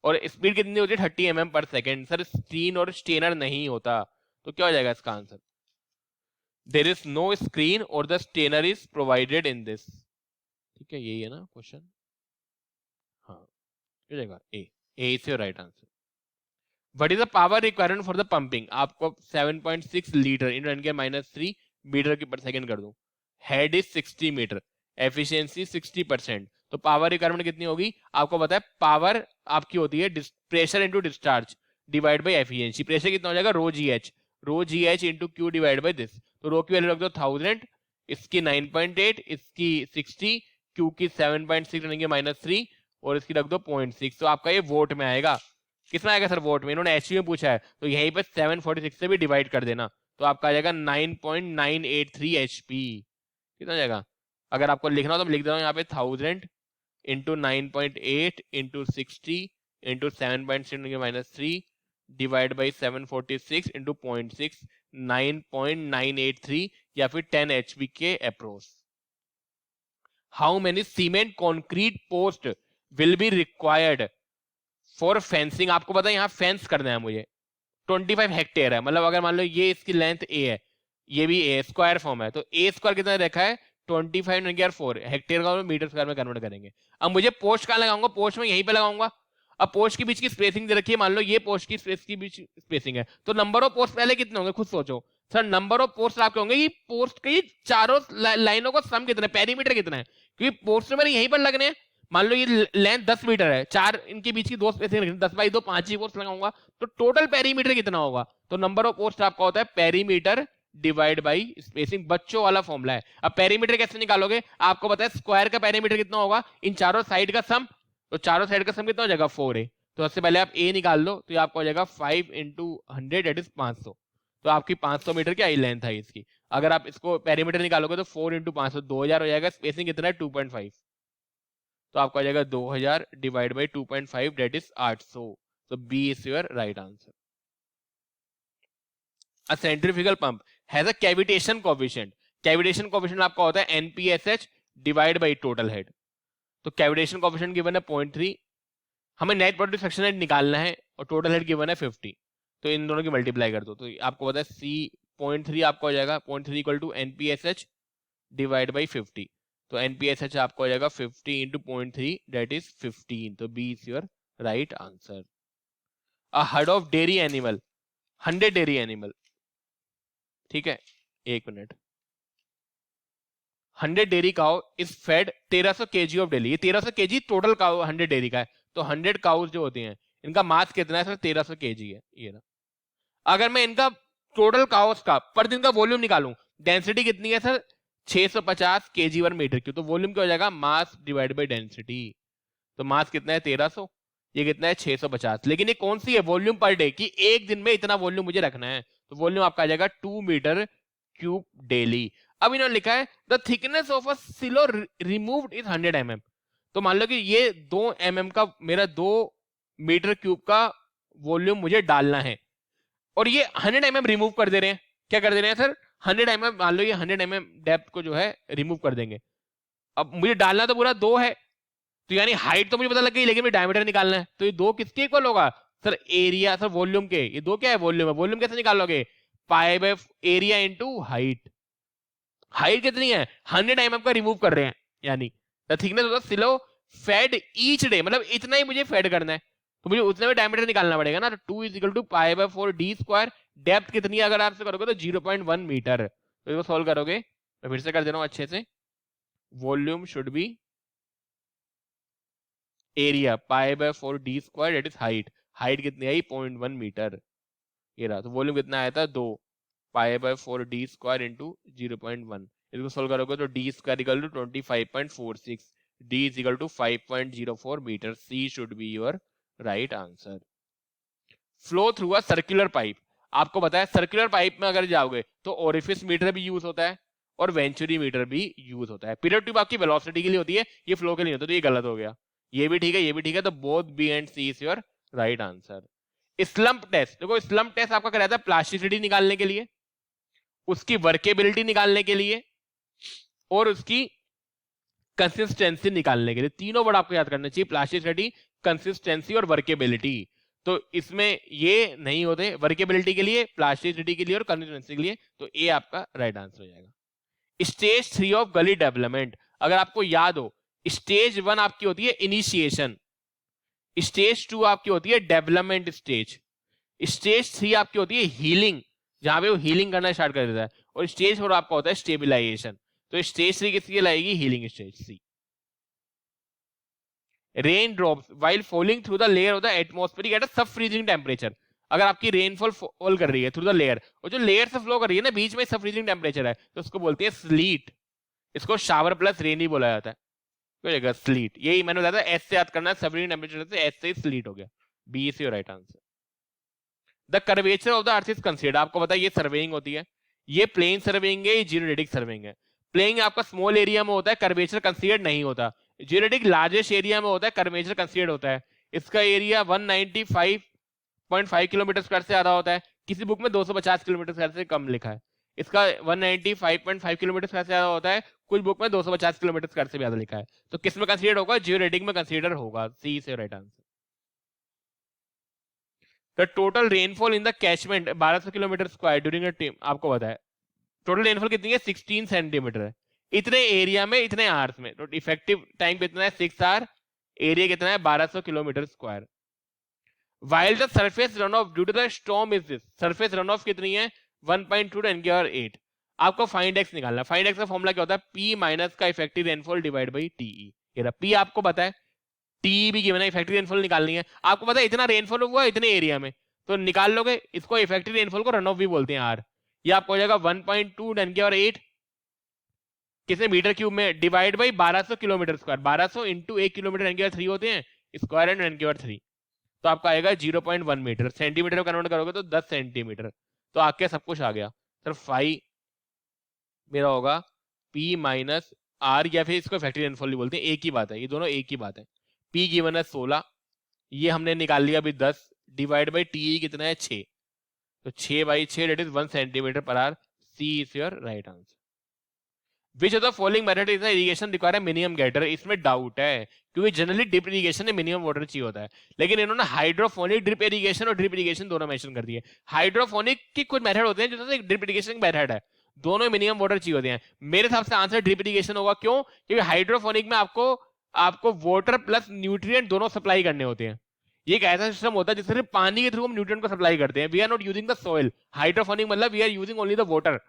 S1: और स्पीड कितनी होती है 30 mm पर सेकेंड, सर स्क्रीन और स्टेनर नहीं होता। तो क्या हो जाएगा इसका answer, there is no screen और the strainer is provided in this. ठीक है, यही है ना क्वेश्चन, हाँ हो जाएगा A, A is your right answer. What is the power requirement for the pumping, आपको 7.6 लीटर इन 10⁻³ मीटर की पर सेकेंड कर दूं, हेड इज 60 मीटर, एफिशिएंसी 60%, तो पावर रिक्वायरमेंट कितनी होगी, आपको पता है पावर आपकी होती है pressure into discharge divide by efficiency. Pressure कितना हो जाएगा, rho g h into Q divide by this. तो रो की वैल्यू रख दो 1000, इसकी 9.8, इसकी 60, क्यू की 7.6 -3 और इसकी रख दो 0.6। तो आपका ये वोट में आएगा, कितना आएगा सर वोट में, इन्होंने एचपी में पूछा है, तो यहीं पे 746 से भी डिवाइड कर देना, तो आपका आ जाएगा 9.983 एचपी। कितना जाएगा, अगर आपको लिखना हो तो मैं लिख देता हूँ यहाँ पे 1000 into 9.8 into 60 into 7.6 divide by 746 into 0.6, 9.983 या फिर 10 एचपी के approach. How many cement concrete post will be required for fencing, आपको पता है यहाँ फेंस करना है मुझे, 25 हेक्टेयर है, मतलब अगर मान लो ये इसकी लेंथ ए है, ये भी ए स्क्वायर फॉर्म है, तो ए स्क्वायर कितना रखा है 25/4 हेक्टेयर का मीटर स्क्वायर में कन्वर्ट करेंगे। अब मुझे पोस्ट कहाँ लगाऊंगा, पोस्ट में यहीं पे लगाऊंगा। अब पोस्ट के बीच की स्पेसिंग दे रखी है, मान लो ये पोस्ट की स्पेस की बीच स्पेसिंग है, तो नंबर ऑफ पोस्ट पहले कितने होंगे खुद सोचो सर, नंबर ऑफ पोस्ट आपके होंगे, ये पोस्ट के चारों लाइनों का सम कितना है, पेरीमीटर कितना है, क्योंकि पोस्ट मेरे यहीं पर लगने हैं। मान लो ये लेंथ 10 मीटर है, चार इनके बीच की दो स्पेसिंग 10/2 5 ही पोस्ट लगाऊंगा, तो टोटल पेरीमीटर कितना होगा, तो नंबर ऑफ पोस्ट आपका होता है पेरीमीटर डिवाइड बाई स्पेसिंग, बच्चों वाला फॉर्मूला है। अब पेरीमीटर कैसे निकालोगे, आपको पता है स्क्वायर का पेरीमीटर कितना होगा, इन चारों साइड का सम, तो चारों साइड का सम कितना हो जाएगा 4a, तो सबसे पहले आप a निकाल लो, तो ये आपको हो जाएगा 5 × 100 दैट इज 500, तो आपकी 500 मीटर की आई लेंथ है इसकी। अगर आप इसको पेरीमीटर निकालोगे तो 4 × 500 2000 हो जाएगा, स्पेसिंग कितना है 2.5, तो आपका हो जाएगा 2000 डिवाइड बाई 2.5 दैट इज 800, तो B is your right answer. A centrifugal pump has a cavitation coefficient, cavitation coefficient आपका होता है NPSH divide by total head, तो cavitation coefficient गिवन है 0.3, हमें नेट प्रोडक्ट सेक्शन हेड निकालना है और टोटल हेड गिवन है 50, तो इन दोनों की मल्टीप्लाई कर दो, तो आपको पता है C 0.3 आपका हो जाएगा 0.3 equal to NPSH divide by 50, तो NPSH आपका हो जाएगा 50 इंटू 0.3 दैट इज 15, तो B is your right answer. A herd of dairy animal, 100 dairy animal, ठीक है, एक minute, 100 dairy cow is fed 1300 kg of daily, ये 1300 kg टोटल काउ 100 डेयरी का है, तो 100 काउज जो होती हैं इनका मास कितना है सर 1300 kg है, ये ना। अगर मैं इनका टोटल काउस का पर दिन का वॉल्यूम निकालूं, डेंसिटी कितनी है सर 650 kg/मीटर की, तो वॉल्यूम क्या हो जाएगा मास डिवाइड बाई डेंसिटी, तो मास कितना है 1300, ये कितना है 650, लेकिन ये कौन सी है वॉल्यूम पर डे की, एक दिन में इतना वॉल्यूम मुझे रखना है, तो वॉल्यूम आपका आ जाएगा 2 मीटर क्यूब डेली। अब इन्होंने लिखा है the thickness of a silo removed is 100 mm। तो मान लो कि ये 2 mm का मेरा 2 मीटर क्यूब का वॉल्यूम मुझे डालना है और ये 100 mm रिमूव कर दे रहे हैं। क्या कर दे रहे हैं सर? 100 mm, मान लो ये 100 mm डेप्थ को जो है रिमूव कर देंगे। अब मुझे डालना तो पूरा 2 है, तो यानी हाइट तो मुझे पता लग गई, लेकिन मुझे डायमीटर निकालना है। तो ये 2 किसके इक्वल होगा सर? एरिया, सर वॉल्यूम के। ये 2 क्या है? वॉल्यूम है। वॉल्यूम कैसे निकालोगे? Pi by area into height. Height कितनी है? 100 mm का रिमूव कर रहे हैं, यानी the thickness of the silo fed each day, मतलब इतना ही मुझे फेड करना है, तो मुझे उतने में डायमीटर निकालना पड़ेगा ना। तो 2 is equal to pi by 4 D square. Depth कितनी है अगर आपसे करोगे तो 0.1 मीटर। तो इसको सॉल्व करोगे, मैं फिर से कर दे रहा हूं अच्छे से। Volume should be area pi by 4 D square, that is height. Height कितनी आई? 0.1 मीटर। ये रहा। तो वॉल्यूम कितना आया था? 2 pi by 4 D square into 0.1। इसको सोल्व करोगे तो D square equal to 25.46, D is equal to 5.04 metre. C should be your right answer. Flow through a circular pipe. आपको पता है सर्कुलर पाइप में अगर जाओगे तो ओरिफिस मीटर भी यूज होता है और वेंचुरी मीटर भी यूज होता है। पीरियड ट्यूब आपकी वेलोसिटी के लिए होती है, ये फ्लो के लिए होता है। तो ये गलत हो गया। ये भी ठीक है, ये भी ठीक है। तो both B and C is your right answer. Slump test, देखो स्लम्प टेस्ट आपका कराया था प्लास्टिसिटी निकालने के लिए, उसकी वर्केबिलिटी निकालने के लिए और उसकी कंसिस्टेंसी निकालने के लिए। तीनों वर्ड आपको याद करना चाहिए, प्लास्टिसिटी, कंसिस्टेंसी और वर्केबिलिटी। तो इसमें ये नहीं होते, वर्केबिलिटी के लिए, प्लास्टिसिटी के लिए और कंसिस्टेंसी के लिए। तो ए आपका राइट आंसर हो जाएगा। स्टेज 3 ऑफ गली डेवलपमेंट, अगर आपको याद हो, स्टेज 1 आपकी होती है इनिशिएशन, स्टेज 2 आपकी होती है डेवलपमेंट स्टेज, स्टेज 3 आपकी होती है हीलिंग, जहां पे वो हीलिंग करना स्टार्ट कर देता है, और स्टेज 4 आपका होता है स्टेबिलाईजेशन। तो स्टेज 3 किसकी लाएगी? Healing stage C. Rain drops while falling through the layer of the atmosphere at a sub freezing temperature. अगर आपकी रेनफॉल फॉल कर रही है थ्रू द लेयर, और जो लेयर से फ्लो कर रही है ना, बीच में सब फ्रीजिंग टेम्परेचर है, तो उसको बोलते हैं स्लीट। इसको शावर प्लस रेन ही बोला जाता है। स्लीट, यही मैंने बताया था, एस से याद करना है, सब फ्रीजिंग टेम्परेचर से एस से स्लीट हो गया। B is your right answer. The curvature of the earth is considered, आपको पता है ये सर्वेइंग होती है, ये प्लेन सर्वेइंग है, ये जीरोडेटिक सर्वेइंग है। प्लेन आपका स्मॉल एरिया में होता है, कर्वेचर कंसीडर्ड नहीं होता। जीरोडेटिक लार्जेस्ट एरिया में होता है, कर्वेचर कंसीडर्ड होता है। इसका एरिया 195.5 किलोमीटर स्क्वायर से ज्यादा होता है, किसी बुक में 250 किलोमीटर स्क्वायर से कम लिखा है। इसका 195.5 किलोमीटर स्क्वायर से ज्यादा होता है, कुछ बुक में 250 किलोमीटर स्क्वायर से ज्यादा लिखा है। तो किस में कंसीडर होगा? जीरोडेटिक में कंसीडर होगा। सी से right answer. The total rainfall in the catchment 1200 kilometre square during a time, आपको पता है टोटल रेनफॉल कितनी है? 16 सेंटीमीटर है, इतने एरिया में, इतने आवर्स में। तो इफेक्टिव टाइम कितना है? 6 आवर। एरिया कितना है? 1200 kilometre square. While the surface run off due to the storm is this, surface run off कितनी है? 1.2 10 की पावर 8। आपको फाइंड एक्स निकालना है। फाइंड एक्स का फॉर्मूला क्या होता है? पी माइनस का effective rainfall divide by TE. ये पी आपको पता है, टी भी गिवन है, इफेक्टिव रेनफॉल निकालनी है। आपको पता है इतना रेनफॉल हुआ इतने एरिया में, तो निकाल लोगे। इसको इफेक्टिव रेनफॉल को रन ऑफ भी बोलते हैं आर। ये आपको हो जाएगा 1.2 10 की पावर 8 किसने? मीटर क्यूब में, divide by 1200 kilometre square. 1200 into 1 kilometre 10 की पावर 3 होते हैं, स्क्वायर एंड 10 की पावर 3। तो आपका आएगा 0.1 मीटर। सेंटीमीटर में कन्वर्ट करोगे तो 10 सेंटीमीटर। तो आके सब कुछ आ गया सर। फाई मेरा होगा पी माइनस आर, या फिर इसको इफेक्टिव रेनफॉल बोलते हैं, एक ही बात है, ये दोनों एक ही बात है। पी गिवन है 16, ये हमने निकाल लिया अभी 10, डिवाइड बाई टी कितना है? 6। तो 6/6 दैट इज 1 सेंटीमीटर पर hour. C is your right answer. Which of the following method is the irrigation require है मिनिमम गेटर? इसमें डाउट है, क्योंकि जनरली ड्रिप इरिगेशन में मिनिमम वाटर चाहिए होता है, लेकिन इन्होंने हाइड्रोफोनिक ड्रिप इरिगेशन और ड्रिप इरिगेशन दोनों मेंशन कर दिए। हाइड्रोफोनिक की कुछ मेथड होते हैं जो ड्रिप इरिगेशन मेथड है, दोनों मिनिमम वाटर चाहिए होते हैं। मेरे हिसाब से आंसर ड्रिप इरिगेशन होगा। क्यों? क्योंकि हाइड्रोफोनिक में आपको वाटर प्लस न्यूट्रिएंट दोनों सप्लाई करने होते हैं। ये एक ऐसा सिस्टम होता है जिससे सिर्फ पानी के थ्रू हम न्यूट्रिएंट को सप्लाई करते हैं। We are not using the soil. Hydroponic मतलब we are using only the water.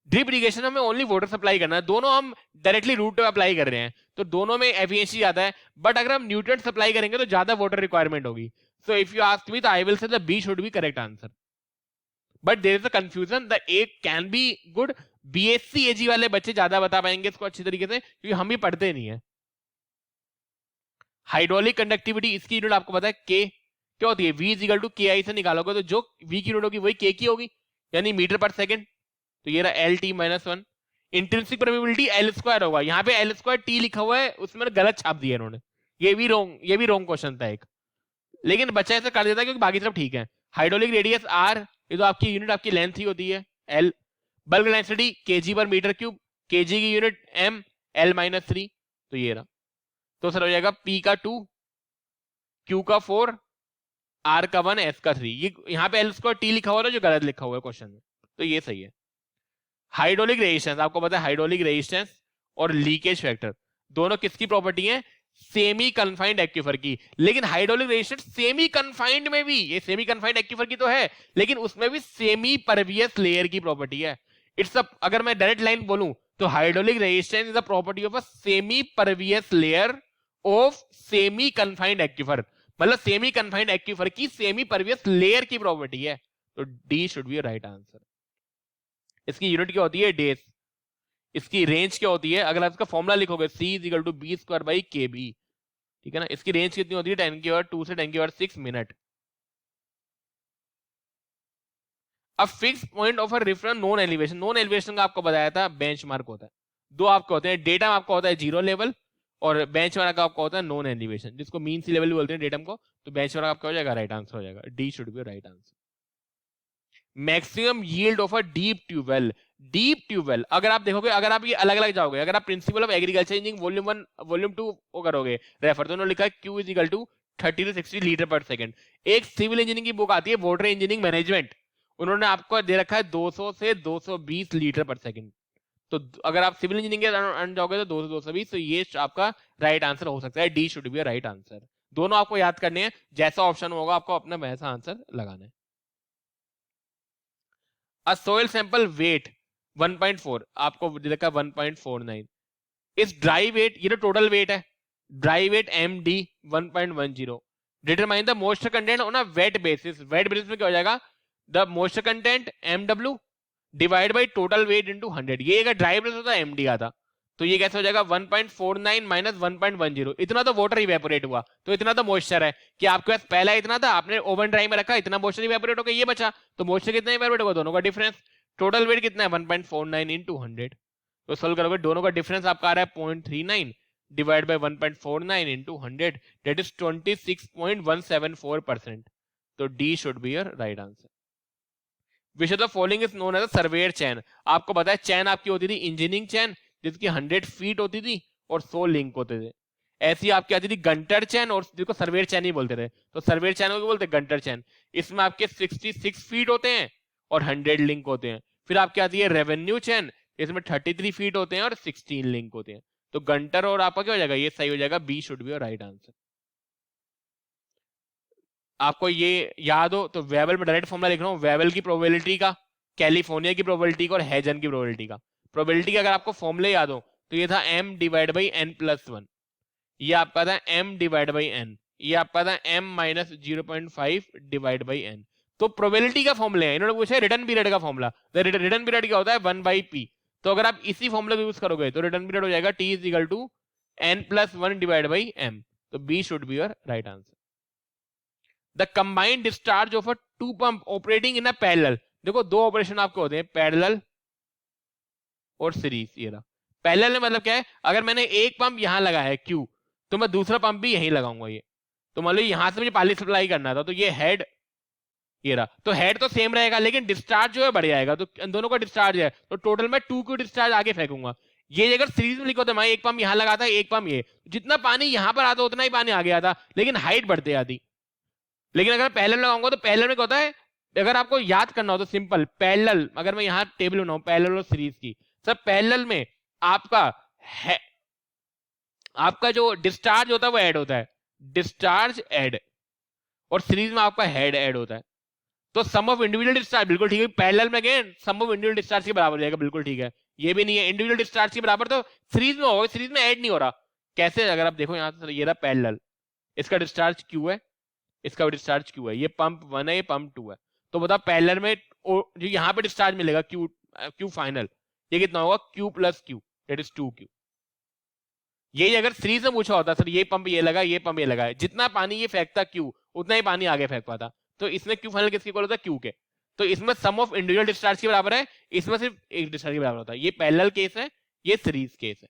S1: Drip irrigation में ओनली वाटर सप्लाई करना है, दोनों हम डायरेक्टली रूट पे अप्लाई कर रहे हैं, तो दोनों में एफिशिएंसी ज्यादा है। बट अगर हम न्यूट्रिएंट सप्लाई करेंगे तो ज्यादा वाटर रिक्वायरमेंट होगी। So if you ask me तो I will say the B should be correct answer. But there is a confusion, the A can be good. BSc Ag वाले बच्चे ज्यादा बता पाएंगे इसको अच्छी तरीके से, क्योंकि हम ही पढ़ते नहीं है। हाइड्रोलिक कंडक्टिविटी, इसकी यूनिट आपको पता है के क्या होती है? V इज इक्वल टू के आई से निकालोगे तो जो V की यूनिट होगी वही के की होगी, यानी मीटर पर सेकंड। तो ये रहा L T minus one. Intrinsic permeability L square होगा, यहाँ पे एल स्क्वायर टी लिखा हुआ है, उसमें गलत छाप दिया इन्होंने, ये भी रॉन्ग क्वेश्चन था एक, लेकिन बच्चा ऐसा कर देता है क्योंकि बाकी सब ठीक है। हाइड्रोलिक रेडियस आर, ये तो आपकी यूनिट आपकी लेंथ ही होती है। L bulk density KG per metre cube, KG की unit M, L minus three, तो ये रहा। तो सर हो जाएगा पी का 2, क्यू का 4, आर का 1, एस का 3। ये यहाँ पे एल स्क्वायर टी लिखा हुआ है जो गलत लिखा हुआ है क्वेश्चन में, तो ये सही है। हाइड्रोलिक रेजिस्टेंस, आपको पता है हाइड्रोलिक रेजिस्टेंस और लीकेज फैक्टर दोनों किसकी प्रॉपर्टी है? सेमी कन्फाइंड एक्यूफर की। लेकिन हाइड्रोलिक रेजिस्टेंस सेमी कन्फाइंड में भी, ये सेमी कन्फाइंड एक्यूफर की तो है, लेकिन उसमें भी सेमी परवियस लेयर की प्रॉपर्टी है। इट्स अगर मैं डायरेक्ट लाइन बोलूं तो hydraulic resistance is the property of a semi pervious layer of semi confined aquifer, मतलब सेमी कन्फाइंड एक्यूफर की सेमी परवियस लेयर की प्रॉपर्टी है। तो D should be right answer. इसकी यूनिट क्या होती है? डेज। इसकी रेंज क्या होती है? अगर आप इसका फॉर्मूला लिखोगे C equal to B square by K B, ठीक है ना। इसकी रेंज कितनी होती है? 10 की पावर 2 से 10 की पावर 6 मिनट। अब fix point of a reference non elevation, non elevation का आपको बताया था बेंचमार्क होता है। दो आपको होते हैं, डेटम आपका होता है जीरो लेवल और बेंचमार्क आपका होता है नॉन एलिवेशन, जिसको मीन सी लेवल भी बोलते हैं डेटम को। तो बेंचमार्क आपका हो जाएगा राइट आंसर हो जाएगा, D should be right answer. Maximum yield of a deep tubewell, deep tubewell अगर आप देखोगे, अगर आप ये अलग अलग जाओगे, अगर आप principle of agriculture engineering volume 1 volume 2 वो करोगे रेफर, तो उन्होंने लिखा है Q is equal to 30 to 60 litre per second. एक सिविल इंजीनियरिंग की बुक आती है वाटर इंजीनियरिंग मैनेजमेंट, उन्होंने आपको दे रखा है 200 से 220 लीटर पर सेकंड। तो अगर आप सिविल इंजीनियरिंग के जाओगे तो 200 220, तो ये आपका राइट आंसर हो सकता है, D should be right answer. दोनों आपको याद करने हैं, जैसा ऑप्शन होगा आपको अपना वैसा आंसर लगाना है। A soil sample weight 1.4 आपको लिखा 1.49, इस ड्राई वेट, ये तो टोटल वेट है, dry weight MD 1.10, determine the moisture content on a wet basis. Wet basis में क्या हो जाएगा? The moisture content MW divide by total weight into 100। ये अगर ड्राई बेसिस होता है MD आता, तो ये कैसे हो जाएगा? 1.49 माइनस 1.10, इतना तो वाटर इवेपोरेट हुआ, तो इतना तो मॉइस्चर है कि आपके पास पहला इतना था, आपने ओवन ड्राई में रखा, इतना मॉइस्चर इवेपोरेट होकर ये बचा, तो मॉइस्चर कितना इवेपोरेट होगा? दोनों का डिफरेंस। टोटल वेट कितना है? 1.49 इनटू 100, तो सॉल्व करोगे दोनों का डिफरेंस आपका आ रहा है 0.39 divide by 1.49 into 100, that is 26.174%। तो D should be your right answer. Which of the following is known as a surveyor chain, आपको पता है चैन आपकी होती थी इंजीनियरिंग चैन, जिसकी 100 फीट होती थी और 100 लिंक होते थे। ऐसी आपकी आती थी गंटर चैन, और जिसको सर्वेयर चैन ही बोलते थे, तो सर्वेयर चैन को बोलते गंटर चैन। इसमें आपके 66 फीट होते हैं और 100 लिंक होते हैं। फिर आपकी आती है रेवेन्यू चैन, इसमें 33 फीट होते हैं और 16 लिंक होते हैं। तो गंटर और आपका क्या हो जाएगा? ये सही हो जाएगा, B should be right answer. आपको ये याद हो तो वेबल में डायरेक्ट फॉर्मूला लिख रहा हूं, वेबल की प्रोबेबिलिटी का, कैलिफोर्निया की प्रोबेबिलिटी का और हेजन की प्रोबेबिलिटी का। प्रोबेबिलिटी का अगर आपको फॉर्मूले याद हो तो ये था m divide by n plus 1, ये आपका था m डिवाइड बाई n, ये आपका था m minus 0.5 divide by n। तो प्रोबेबिलिटी का फॉर्मूले है, इन्होंने पूछा रिटर्न पीरियड का फॉर्मूला। रिटर्न पीरियड क्या होता है? 1/p। तो अगर आप इसी फॉर्मूले को यूज करोगे तो रिटर्न पीरियड हो जाएगा t is equal to n plus 1 divide by m। तो b should be your right answer. The combined discharge of a two pump operating in a parallel, देखो दो ऑपरेशन आपको होते हैं, पैरेलल और सीरीज। ये रहा पैरेलल में मतलब क्या है? अगर मैंने एक पंप यहां लगा है Q, तो मैं दूसरा पंप भी यहीं लगाऊंगा। ये तो मान लो यहां से मुझे पानी सप्लाई करना था, तो ये हेड, ये रहा, तो हेड तो सेम रहेगा लेकिन डिस्चार्ज जो है बढ़ जाएगा, तो दोनों का डिस्चार्ज है, तो टोटल में 2 को डिस्चार्ज आगे फेंकूंगा। ये अगर सीरीज में लिखो तो मैं एक पंप यहां लगाता है, एक पंप ये, जितना पानी यहां पर आता उतना ही पानी आगे आता, लेकिन हाइट बढ़ते आती। लेकिन अगर पैरेलल लगाऊंगा तो पैरेलल में क्या होता है? अगर आपको याद करना हो तो सिंपल पैरेलल, अगर मैं यहां टेबल बनाऊं पैरेलल और सीरीज की, सब पैरेलल में आपका है, आपका जो डिस्चार्ज होता है वो ऐड होता है, डिस्चार्ज ऐड, और सीरीज में आपका हेड ऐड होता है। तो सम ऑफ इंडिविजुअल डिस्चार्ज बिल्कुल ठीक है, पैरेलल में गए सम ऑफ इंडिविजुअल डिस्चार्ज के बराबर हो जाएगा, बिल्कुल ठीक है। ये भी नहीं है इंडिविजुअल डिस्चार्ज के बराबर, तो सीरीज में होगा, सीरीज में ऐड नहीं हो रहा। कैसे? अगर आप देखो यहां से, ये रहा पैरेलल, इसका डिस्चार्ज क्यू है, इसका डिस्चार्ज क्यू है, ये पंप 1 है, ये पंप 2 है, तो बता पैरेलल में जो यहाँ पे डिस्चार्ज मिलेगा क्यू फाइनल, ये कितना होगा? Q plus Q, that is 2Q। यही अगर सीरीज में पूछा होता, सर ये पंप ये लगा, ये पंप ये लगा है, जितना पानी ये फेंकता क्यू, उतना ही पानी आगे फेंक पाता, तो इसमें क्यू फाइनल किसके इक्वल होता है? क्यू के। तो इसमें सम ऑफ इंडिविजुअल डिस्चार्ज के बराबर है, इसमें सिर्फ एक डिस्चार्ज के बराबर होता है। ये पैरेलल केस है, ये सीरीज केस है,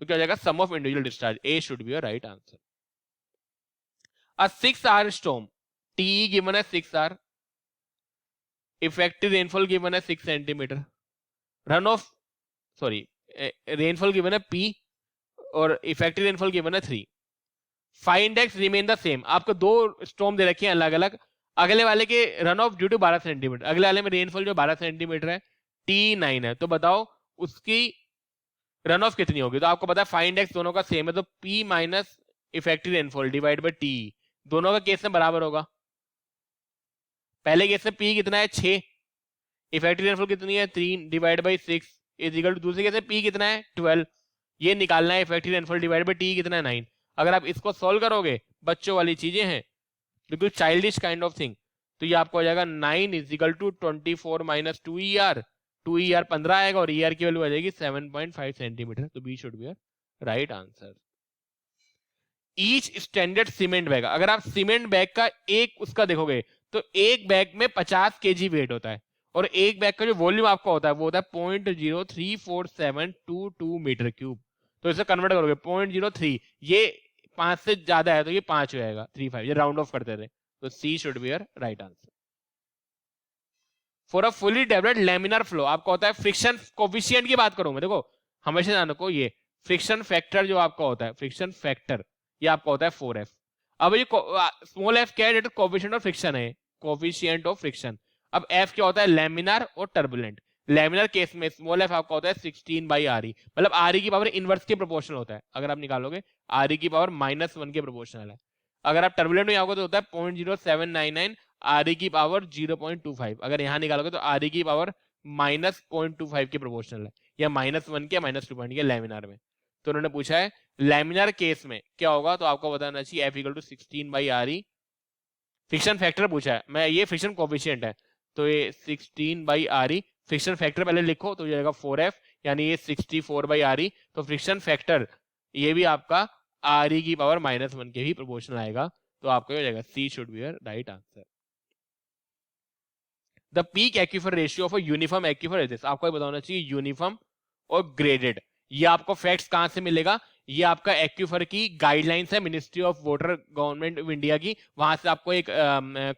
S1: तो क्या हो जाएगा sum of individual discharge. A should be your right answer. A 6 hour storm, TE given as 6 hour, effective rainfall given as 6 centimeter, run off rainfall given as P और effective rainfall given as 3, find x remain the same. आपको दो storm दे रखे हैं अलग अलग, अगले वाले के run off due to 12 centimetre, अगले वाले में रेनफॉल जो 12 सेंटीमीटर है, T9 है, तो बताओ उसकी रन ऑफ कितनी होगी। तो आपको पता है फाइंड एक्स दोनों का सेम है, तो P minus effective rainfall divide by T, दोनों का केस में बराबर होगा। पहले केस में P कितना है 6, इफेक्टिव रेनफॉल कितनी है 3 divide by 6 is equal to, दूसरे केस में P कितना है 12, ये निकालना है effective rainfall divide by T कितना है 9। अगर आप इसको सॉल्व करोगे, बच्चों वाली चीजें हैं, बिल्कुल चाइल्डिश काइंड ऑफ थिंग, तो ये आपको हो जाएगा 9 is equal to 24 minus 2ER, 2ER 15 आएगा और ER की वैल्यू आ जाएगी 7.5 सेंटीमीटर। तो B should be right answer. Each standard cement bag, अगर आप सीमेंट बैग का एक उसका देखोगे तो एक बैग में 50 kg वेट होता है, और एक बैग का जो वॉल्यूम आपका होता है वो होता है 0.03472 मीटर क्यूब। तो इसे कन्वर्ट करोगे 0.03, ये 5 से ज्यादा है तो ये 5 हो जाएगा, 35, ये राउंड ऑफ करते थे। तो C should be your right answer. For a fully developed laminar flow, आपका होता है फ्रिक्शन कोफिशिएंट की बात करूं मैं, देखो हमेशा ध्यान रखो, ये फ्रिक्शन फैक्टर जो आपका होता है, फ्रिक्शन फैक्टर ये आपका होता है 4F। अब ये स्मॉल f क्या है, कोफिशिएंट ऑफ फ्रिक्शन है, कोफिशिएंट ऑफ फ्रिक्शन। अब f क्या होता है, लैमिनार और टर्बुलेंट। लैमिनार केस में स्मॉल f आपका होता है 16/Re, मतलब Re की पावर इनवर्स के प्रोपोर्शनल होता है, अगर आप निकालोगे Re की पावर -1 के प्रोपोर्शनल है। अगर आप टर्बुलेंट में आओगे तो होता है 0.0799 Re की पावर 0.25, अगर यहां निकालोगे तो Re की पावर -0.25 के प्रोपोर्शनल है, या -1 के -2 के लैमिनार में। तो उन्होंने पूछा है लैमिनार केस में क्या होगा, तो आपको बताना चाहिए F = 16/Re। फ्रिक्शन फैक्टर पूछा है, मैं ये फ्रिक्शन कोफिशिएंट है, तो ये 16/Re, फ्रिक्शन फैक्टर पहले लिखो तो जाएगा 4F, यानी ये 64/Re। तो फ्रिक्शन फैक्टर ये भी आपका Re की पावर -1 के ही प्रोपोर्शनल आएगा, तो आपका हो जाएगा C should be your right answer. The peak aquifer ratio of a uniform aquifer is this, आपको बताना चाहिए यूनिफॉर्म और ग्रेडेड। ये आपको फैक्ट्स कहां से मिलेगा, ये आपका एक्यूफर की गाइडलाइंस है, ministry of water government of India की, वहां से आपको एक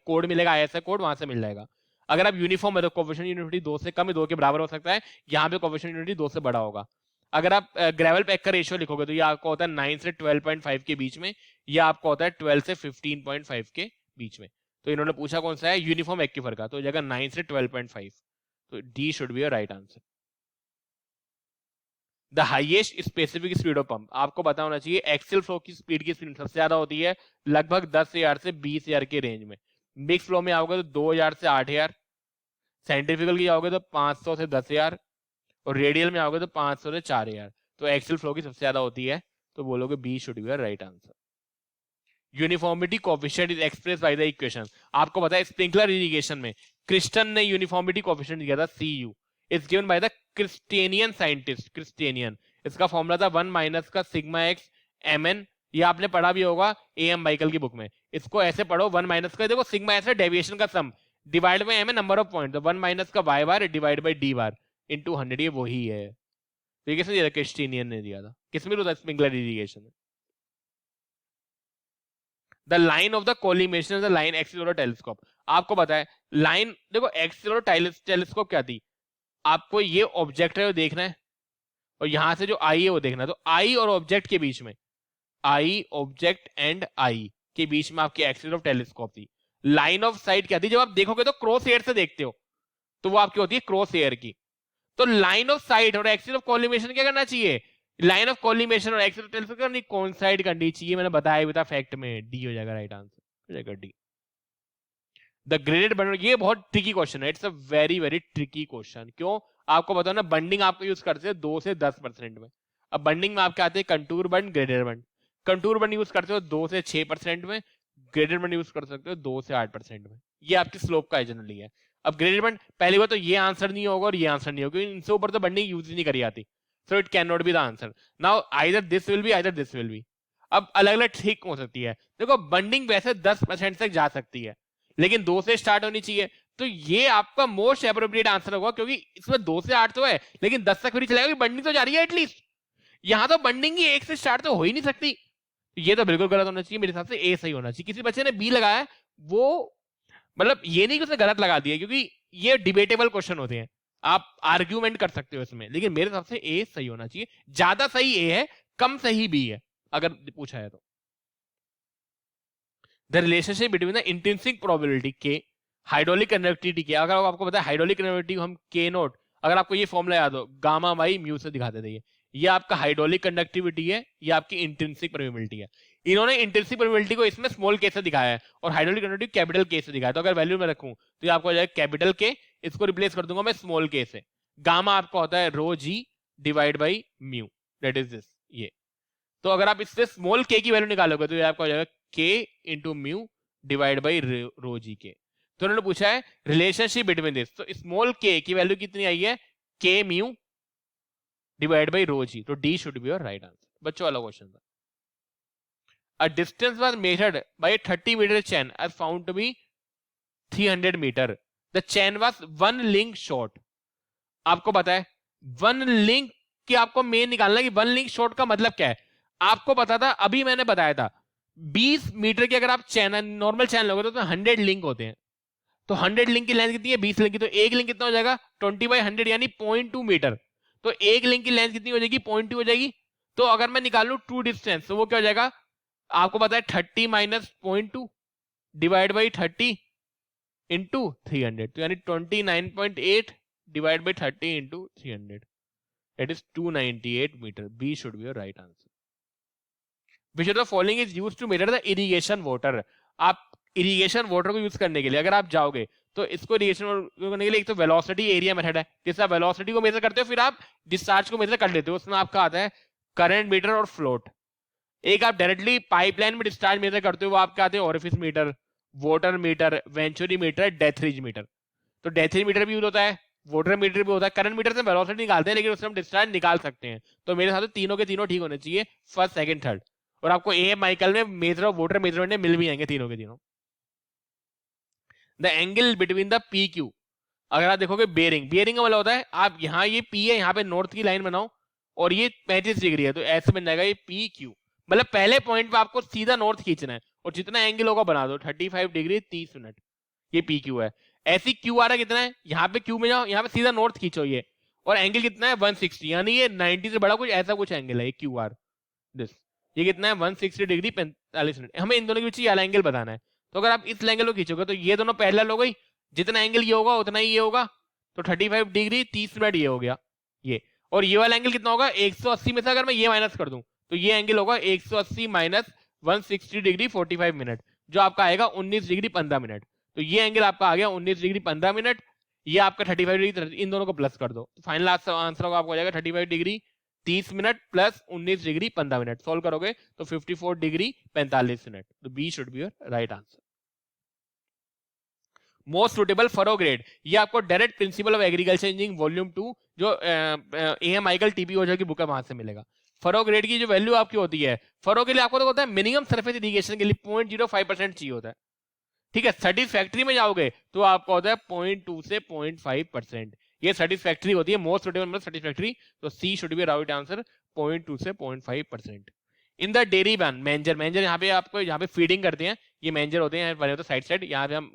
S1: कोड मिलेगा, ISI कोड, वहां से मिल जाएगा। अगर आप यूनिफॉर्म है तो कोफिशिएंट यूनिटी 2 से कम, 2 के बराबर हो सकता है, यहाँ पे कोफिशिएंट यूनिटी 2 से बड़ा होगा। अगर आप ग्रेवल पैक का रेशियो लिखोगे तो ये आपका होता है 9 से 12.5 के बीच में, ये आपका होता है 12 से 15.5 के बीच में। तो इन्होंने पूछा कौन सा है, यूनिफॉर्म एक्यूफर का, तो जगह 9 से 12.5, तो D should be your right answer. The highest specific speed of pump, आपको पता होना चाहिए एक्सियल फ्लो की स्पीड सबसे ज्यादा होती है लगभग 10,000 से 20,000 के रेंज में। मिक्स फ्लो में आओगे तो 2,000 से 8,000, साइंटिफिकल की आओगे तो 500 से 10,000, और रेडियल में आओगे तो 500 से 4,000। तो एक्सियल फ्लो की सबसे ज्यादा होती है, तो बोलोगे B should be right answer. Uniformity coefficient is express by the equation, आपको पता है स्प्रिंकलर इरिगेशन में क्रिस्टन ने यूनिफॉर्मिटी कोएफिशिएंट दिया था Cu, is given by the Christiansen scientist, Christiansen, इसका फॉर्मूला था 1 माइनस का सिग्मा एक्स mn, ये आपने पढ़ा भी होगा AM बाइकल की बुक में। इसको ऐसे पढ़ो 1 माइनस का, देखो सिग्मा ऐसे डेविएशन का sum divide by m number of point, 1 minus का y bar divide by d bar into 100, ये वही है। तो ये किसने दिया था, क्रिस्टेनियन ने दिया था। किसमें होता है स्प्रिंकलर इरिगेशन में। The line of the collimation the line axial telescope, आपको पता है लाइन, देखो एक्सियल टेलीस्कोप क्या थी, आपको ये ऑब्जेक्ट है वो देखना है, और यहां से जो आई है वो देखना है। तो आई और ऑब्जेक्ट के बीच में, आई ऑब्जेक्ट एंड आई के बीच में आपकी एक्सिस ऑफ टेलीस्कोप थी। लाइन ऑफ साइट क्या थी, जब आप देखोगे तो क्रॉस एयर से देखते हो, तो वो आपकी होती है क्रॉस एयर की। तो लाइन ऑफ साइट और एक्सिस ऑफ कोलिमेशन क्या करना चाहिए, लाइन ऑफ कोलिमेशन और एक्सिस ऑफ टेलीस्कोप करनी कोइंसाइड करनी चाहिए, मैंने बताया भी था फैक्ट में, डी हो जाएगा राइट आंसर, हो जाएगा डी। द ग्रेडेड बंडिंग, ये बहुत ट्रिकी क्वेश्चन है, it's a very very tricky question. क्यों, आपको बताओ ना, बंडिंग आपको यूज करते हैं 2 से 10% में। अब बंडिंग में आपके आते हैं कंटूर बंड, ग्रेडेड बंड। कंटूर बंड यूज करते हो 2 से 6% में, ग्रेडेड बंड यूज कर सकते हो 2 से 8% में। ये आपकी स्लोप का जनरली है। अब ग्रेडेड बंड, पहली बार तो ये आंसर नहीं होगा और ये आंसर नहीं होगा, इनसे ऊपर तो बंडिंग यूज नहीं करी आती, so it can not be the answer. Now either this will be, either this will be. अब अलग अलग ठीक हो सकती है, देखो बंडिंग वैसे 10% तक जा सकती है, लेकिन 2 से स्टार्ट होनी चाहिए, तो ये आपका मोस्ट एप्रोप्रिएट आंसर होगा, क्योंकि इसमें 2 से 8 तो है, लेकिन 10 तक फिर चलेगा, बंडिंग तो जा रही है एटलीस्ट। यहाँ तो बंडिंग ही 1 से स्टार्ट तो हो ही नहीं सकती। ये तो बिल्कुल गलत होना चाहिए, मेरे हिसाब से ए सही होना चाहिए। किसी बच्चे ने बी लगाया है, वो मतलब ये नहीं कि उसने गलत लगा दिया, क्योंकि ये डिबेटेबल क्वेश्चन होते हैं, आप आर्ग्यूमेंट कर सकते हो इसमें, लेकिन मेरे हिसाब से ए सही होना चाहिए। ज्यादा सही ए है, कम सही बी है अगर पूछा है तो। The relationship between the intrinsic probability के हाइड्रोलिक कन्डक्टिविटी के, अगर आपको पता है हाइड्रोलिक कन्डक्टिविटी हम के नोट, अगर आपको ये फॉर्मूला याद हो गामा बाई म्यू से दिखाते थे, ये आपका हाइड्रोलिक कंडक्टिविटी है, ये आपकी इंट्रिंसिक परमेबिलिटी है। इन्होंने इंट्रिंसिक परमेबिलिटी को इसमें स्मॉल के से दिखाया है और हाइड्रोलिक कंडक्टिविटी कैपिटल के से दिखाया है। तो अगर वैल्यू में रखूं तो ये आपको हो जाएगा कैपिटल के, इसको रिप्लेस कर दूंगा मैं स्मॉल के से। गामा आपका होता है rho g divide by mu, that is this ये। तो अगर आप इससे स्मॉल के की वैल्यू निकालोगे तो ये आपका हो जाएगा K into mu divide by rho g K. तो उन्होंने पूछा है रिलेशनशिप बिटवीन दिस, तो स्मॉल के की वैल्यू कितनी आई है, K mu divide by rho g, तो D should be your right answer. बच्चों वाला क्वेश्चन था। A distance was measured by a 30-meter chain as found to be 300 meter. The chain was one link short. आपको पता है one link की आपको main निकालना है कि वन लिंक शॉर्ट का मतलब क्या है। आपको पता था, अभी मैंने बताया था 20 मीटर की अगर आप चैन नॉर्मल चैन लोगे तो 100 लिंक होते हैं। तो 100 लिंक की लेंथ कितनी है, 20 लिंक की, तो एक लिंक कितना हो जाएगा 20/100 यानी 0.2 मीटर। तो एक लिंक की लेंथ कितनी हो जाएगी 0.2 हो जाएगी। तो अगर मैं निकालू ट्रू डिस्टेंस तो वो क्या हो जाएगा, आपको पता है 30 माइनस 0.2 डिवाइड बाई 30 इंटू 300, तो यानी 29.8 divide by 30 into 300, that is 298 metre. B should be your right answer. Which of the following is used to measure the irrigation water. आप इरिगेशन वाटर को यूज करने के लिए अगर आप जाओगे तो इसको इरिगेशन करने के लिए एक तो वेलोसिटी एरिया मेथड है, जैसे आप वेलोसिटी को मेजर करते हो फिर आप डिस्चार्ज को मेजर कर लेते हो, उसमें आपका आता है करंट मीटर और फ्लोट। एक आप डायरेक्टली पाइपलाइन में डिस्चार्ज मेजर करते हो, वो आपके आते हैं orifice meter, water meter, venturi meter, Dethridge meter. तो डेथरिज मीटर भी यूज होता है, वाटर मीटर भी होता है। करंट मीटर से वेलोसिटी निकालते हैं, लेकिन उससे हम डिस्चार्ज निकाल सकते हैं। तो मेरे साथ तीनों के तीनों ठीक होने चाहिए, फर्स्ट सेकंड थर्ड, और आपको ए माइकल में मेजर ऑफ वाटर मेजरमेंट में मिल भी जाएंगे तीनों के तीनों। The angle between the P Q, अगर आप देखोगे बेयरिंग, बेयरिंग का मतलब होता है आप यहाँ ये पी है, यहाँ पे नॉर्थ की लाइन बनाओ और ये 35 डिग्री है, तो ऐसे बन जाएगा ये पी क्यू। मतलब पहले पॉइंट पे आपको सीधा नॉर्थ खींचना है और जितना एंगल होगा बना दो, 35 डिग्री 30 मिनट, ये पी क्यू है। ऐसी क्यू आर कितना है, यहाँ पे क्यू में जाओ, यहाँ पे सीधा नॉर्थ खींचो ये, और एंगल कितना है 160, यानी ये 90 से बड़ा कुछ ऐसा कुछ एंगल है ये क्यू आर दिस। ये कितना है 160 डिग्री 45 मिनट। हमें इन दोनों के बीच ये एंगल बताना है। तो अगर आप इस एंगल को खींचोगे तो ये दोनों पैरेलल हो गई, जितना एंगल ये होगा उतना ही ये होगा, तो 35 डिग्री 30 मिनट ये हो गया ये। और ये वाला एंगल कितना होगा 180 में से अगर मैं ये माइनस कर दूं तो ये एंगल होगा 180 माइनस 160 डिग्री 45 मिनट, जो आपका आएगा 19 डिग्री 15 मिनट। तो ये एंगल आपका आ गया 19 डिग्री 15 मिनट, ये आपका 35 डिग्री, इन दोनों को प्लस कर दो तो फाइनल आंसर होगा आपको हो जाएगा 35 degree 30 minute plus 19 degree 15 minute. Solve करोगे तो 54 डिग्री 45 मिनट। तो B should be your right answer. Most suitable furrow grade, ये आपको direct principle of agriculture engineering volume 2 जो एएम माइकल टीपी ओझा की बुक है वहां से मिलेगा। फरो ग्रेड की जो वैल्यू आपकी होती है, फरो के लिए आपको तो होता है मिनिमम सरफेस इरिगेशन के लिए 0.05% चाहिए होता है, ठीक है। सेटिस्फैक्ट्री में जाओगे तो आपका होता है 0.2 से 0.5%, ये सेटिस्फैक्ट्री होती है। मोस्ट सुटेबल मतलब सेटिस्फैक्ट्री, तो C should be right answer 0.2 से 0.5%। In the dairy ban manager, manager यहाँ पे आपको यहाँ पे फीडिंग करते हैं, ये मैंजर होते हैं बने होते साइड साइड, यहाँ पे हम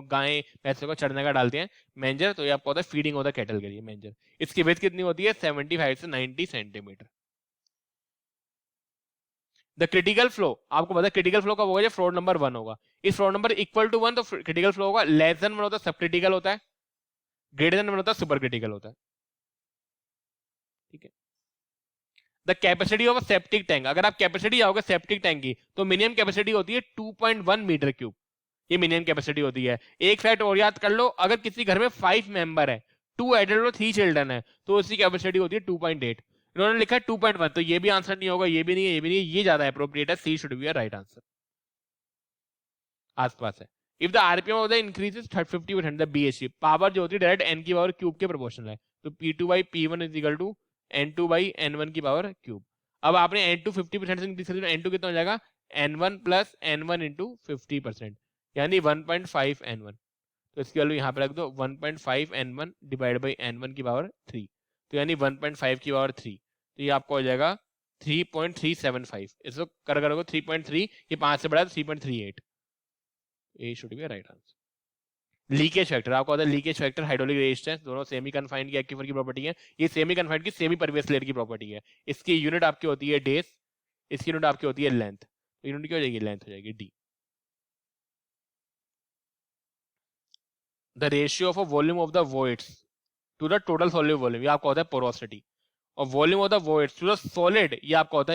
S1: गाय भैंसों को चढ़ने का डालते हैं मैंजर, तो ये आपको होता है फीडिंग होता है कैटल के लिए मैंजर। इसकी विड्थ कितनी होती है 75 से 90 सेंटीमीटर। द क्रिटिकल फ्लो, आपको पता है क्रिटिकल फ्लो कब होगा जब फ्लो नंबर 1 होगा। इस फ्लो नंबर इक्वल टू 1 तो क्रिटिकल फ्लो होगा, लेस देन 1 होता है सब क्रिटिकल होता है, ग्रेटर देन 1 होता है सुपर क्रिटिकल होता है, ठीक है। The capacity of septic tank, अगर आप कैपेसिटी आओगे सेप्टिक टैंक की तो मिनिमम कैपेसिटी होती है 2.1 मीटर क्यूब, ये मिनिमम कैपेसिटी होती है। एक फैक्ट और याद कर लो, अगर किसी घर में 5 मेंबर है, 2 एडल्ट और 3 चिल्ड्रन है, तो उसकी कैपेसिटी होती है 2.8। इन्होंने लिखा है 2.1, तो ये भी आंसर नहीं होगा, ये भी नहीं है, ये भी नहीं है, ये ज्यादा अप्रोप्रिएट है, C should be right answer, आसपास है। If the RPM of the increases 50%, the BHP power जो होती है डायरेक्ट एन की पावर क्यूब के प्रोपोर्शनल है, तो P2 by P1 is equal to N2 by N1 की पावर क्यूब। अब आपने N2 50% से इंक्रीज कर दिया, N2 कितना हो जाएगा N1 प्लस N1 इंटू 50%, यानी 1.5 N1। तो इसकी वैल्यू यहाँ पे रख दो 1.5 n1 डिवाइड बाई n1 की पावर 3, तो यानी 1.5 की पावर 3, तो ये आपको हो जाएगा 3.375। इसको कर करोगे 3.3, ये 5 से बड़ा है तो 3.38, A should be right answer. Leakage factor आपको पता है, लीकेज फैक्टर हाइड्रोलिक रेजिस्टेंस दोनों सेमी कन्फाइंड की एक्विफर की प्रॉपर्टी है, ये सेमी कन्फाइंड की सेमी परवियस लेयर की प्रॉपर्टी है। इसकी यूनिट आपकी होती है डेज, इसकी यूनिट आपकी होती है लेंथ, तो यूनिट क्या हो जाएगी, लेंथ हो जाएगी D. The ratio of a volume of the voids to the total solute volume, ये आपका होता है पोरोसिटी, और volume of the voids to the solid ये आपका होता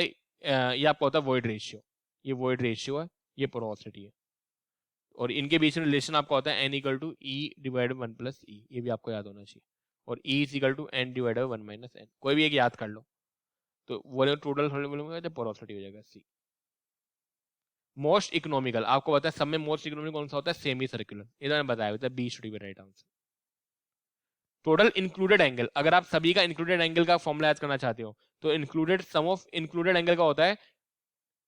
S1: है वॉइड रेशियो, ये वॉइड रेशियो है, ये पोरोसिटी है। और इनके बीच में रिलेशन आपका होता है n equal to e divide 1 plus e, ये भी आपको याद होना चाहिए, और e is equal to n divide 1 minus n, कोई भी एक याद कर लो, तो वॉल्यूम टोटल वॉल्यूम का पोरोसिटी हो जाएगा सी। मोस्ट इकोनॉमिकल आपको पता है सब में मोस्ट इकोनॉमिकल कौन सा होता है, सेमी सर्कुलर, ये तो मैंने बताया था, B should be right answer. Total included angle, अगर आप सभी का इंक्लूडेड एंगल का फॉर्मूला याद करना चाहते हो तो included sum of included angle का होता है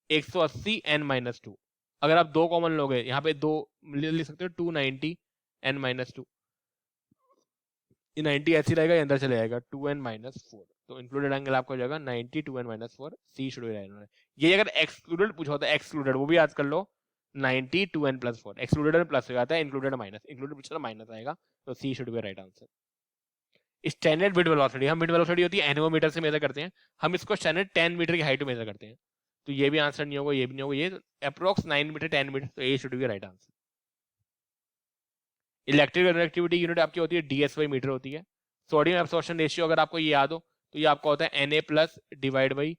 S1: 180 n माइनस 2। अगर आप दो कॉमन लोगे यहाँ पे दो लिख सकते हो 290 n माइनस 2, ये 90 ऐसे रहेगा, ये अंदर चले जाएगा 2n माइनस 4, तो इंक्लूडेड एंगल आपको हो जाएगा 90 2n minus 4, C should be right. ये अगर एक्सक्लूडेड पूछा होता है, एक्सक्लूडेड वो भी याद कर लो 90 2n प्लस 4, एक्सक्लूडेड में प्लस हो जाता है, इंक्लूडेड माइनस, इंक्लूडेड पूछा तो माइनस आएगा, तो C should be right answer. Standard wind velocity, हम विड वेलोसिटी होती है एनोमीटर से मेजर करते हैं, हम इसको स्टैंडर्ड 10 मीटर की हाइट में मेजर करते हैं, तो ये भी आंसर नहीं होगा, ये भी नहीं होगा, ये अप्रोक्स 9 मीटर 10 मीटर, तो A should be right answer. Electrical conductivity unit आपकी होती है डीएसवाई मीटर होती है। सोडियम एब्सॉर्प्शन रेशियो अगर आपको ये याद हो तो ये आपका होता है Na plus divide by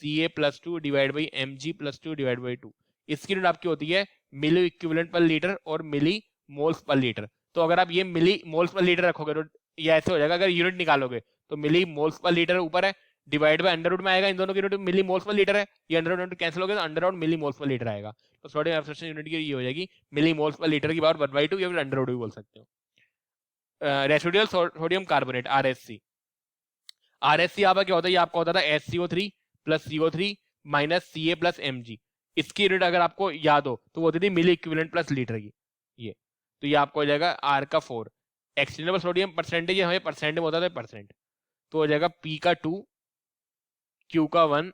S1: Ca plus 2 divide by Mg plus 2 divide by 2, इसकी यूनिट आपकी होती है मिली इक्विवेलेंट पर लीटर और मिली मोल्स पर लीटर। तो अगर आप ये मिली मोल्स पर लीटर रखोगे तो ये ऐसे हो जाएगा, अगर यूनिट निकालोगे तो मिली मोल्स पर लीटर ऊपर है, डिवाइड बाय अंडर रूट में आएगा, इन दोनों की यूनिट मिली मोल्स पर लीटर है, ये अंडर रूट कैंसिल हो गया तो अंडर रूट मिली मोल्स पर लीटर आएगा, तो सोडियम एब्सॉर्प्शन यूनिट की ये हो जाएगी मिली मोल्स पर लीटर की पावर 1/2 या फिर अंडर रूट भी बोल सकते हो। Residual sodium carbonate RSC, RSC आपका क्या होता है, ये आपका होता था SCO3 plus CO3 minus Ca plus Mg, इसकी यूनिट अगर आपको याद हो तो वो होती थी मिली इक्विवेलेंट प्लस लीटर की, ये तो ये आपको हो जाएगा R का 4, एक्सटेंडेबल सोडियम परसेंटेज हमें परसेंट में होता था परसेंट, तो हो जाएगा P का 2 Q का 1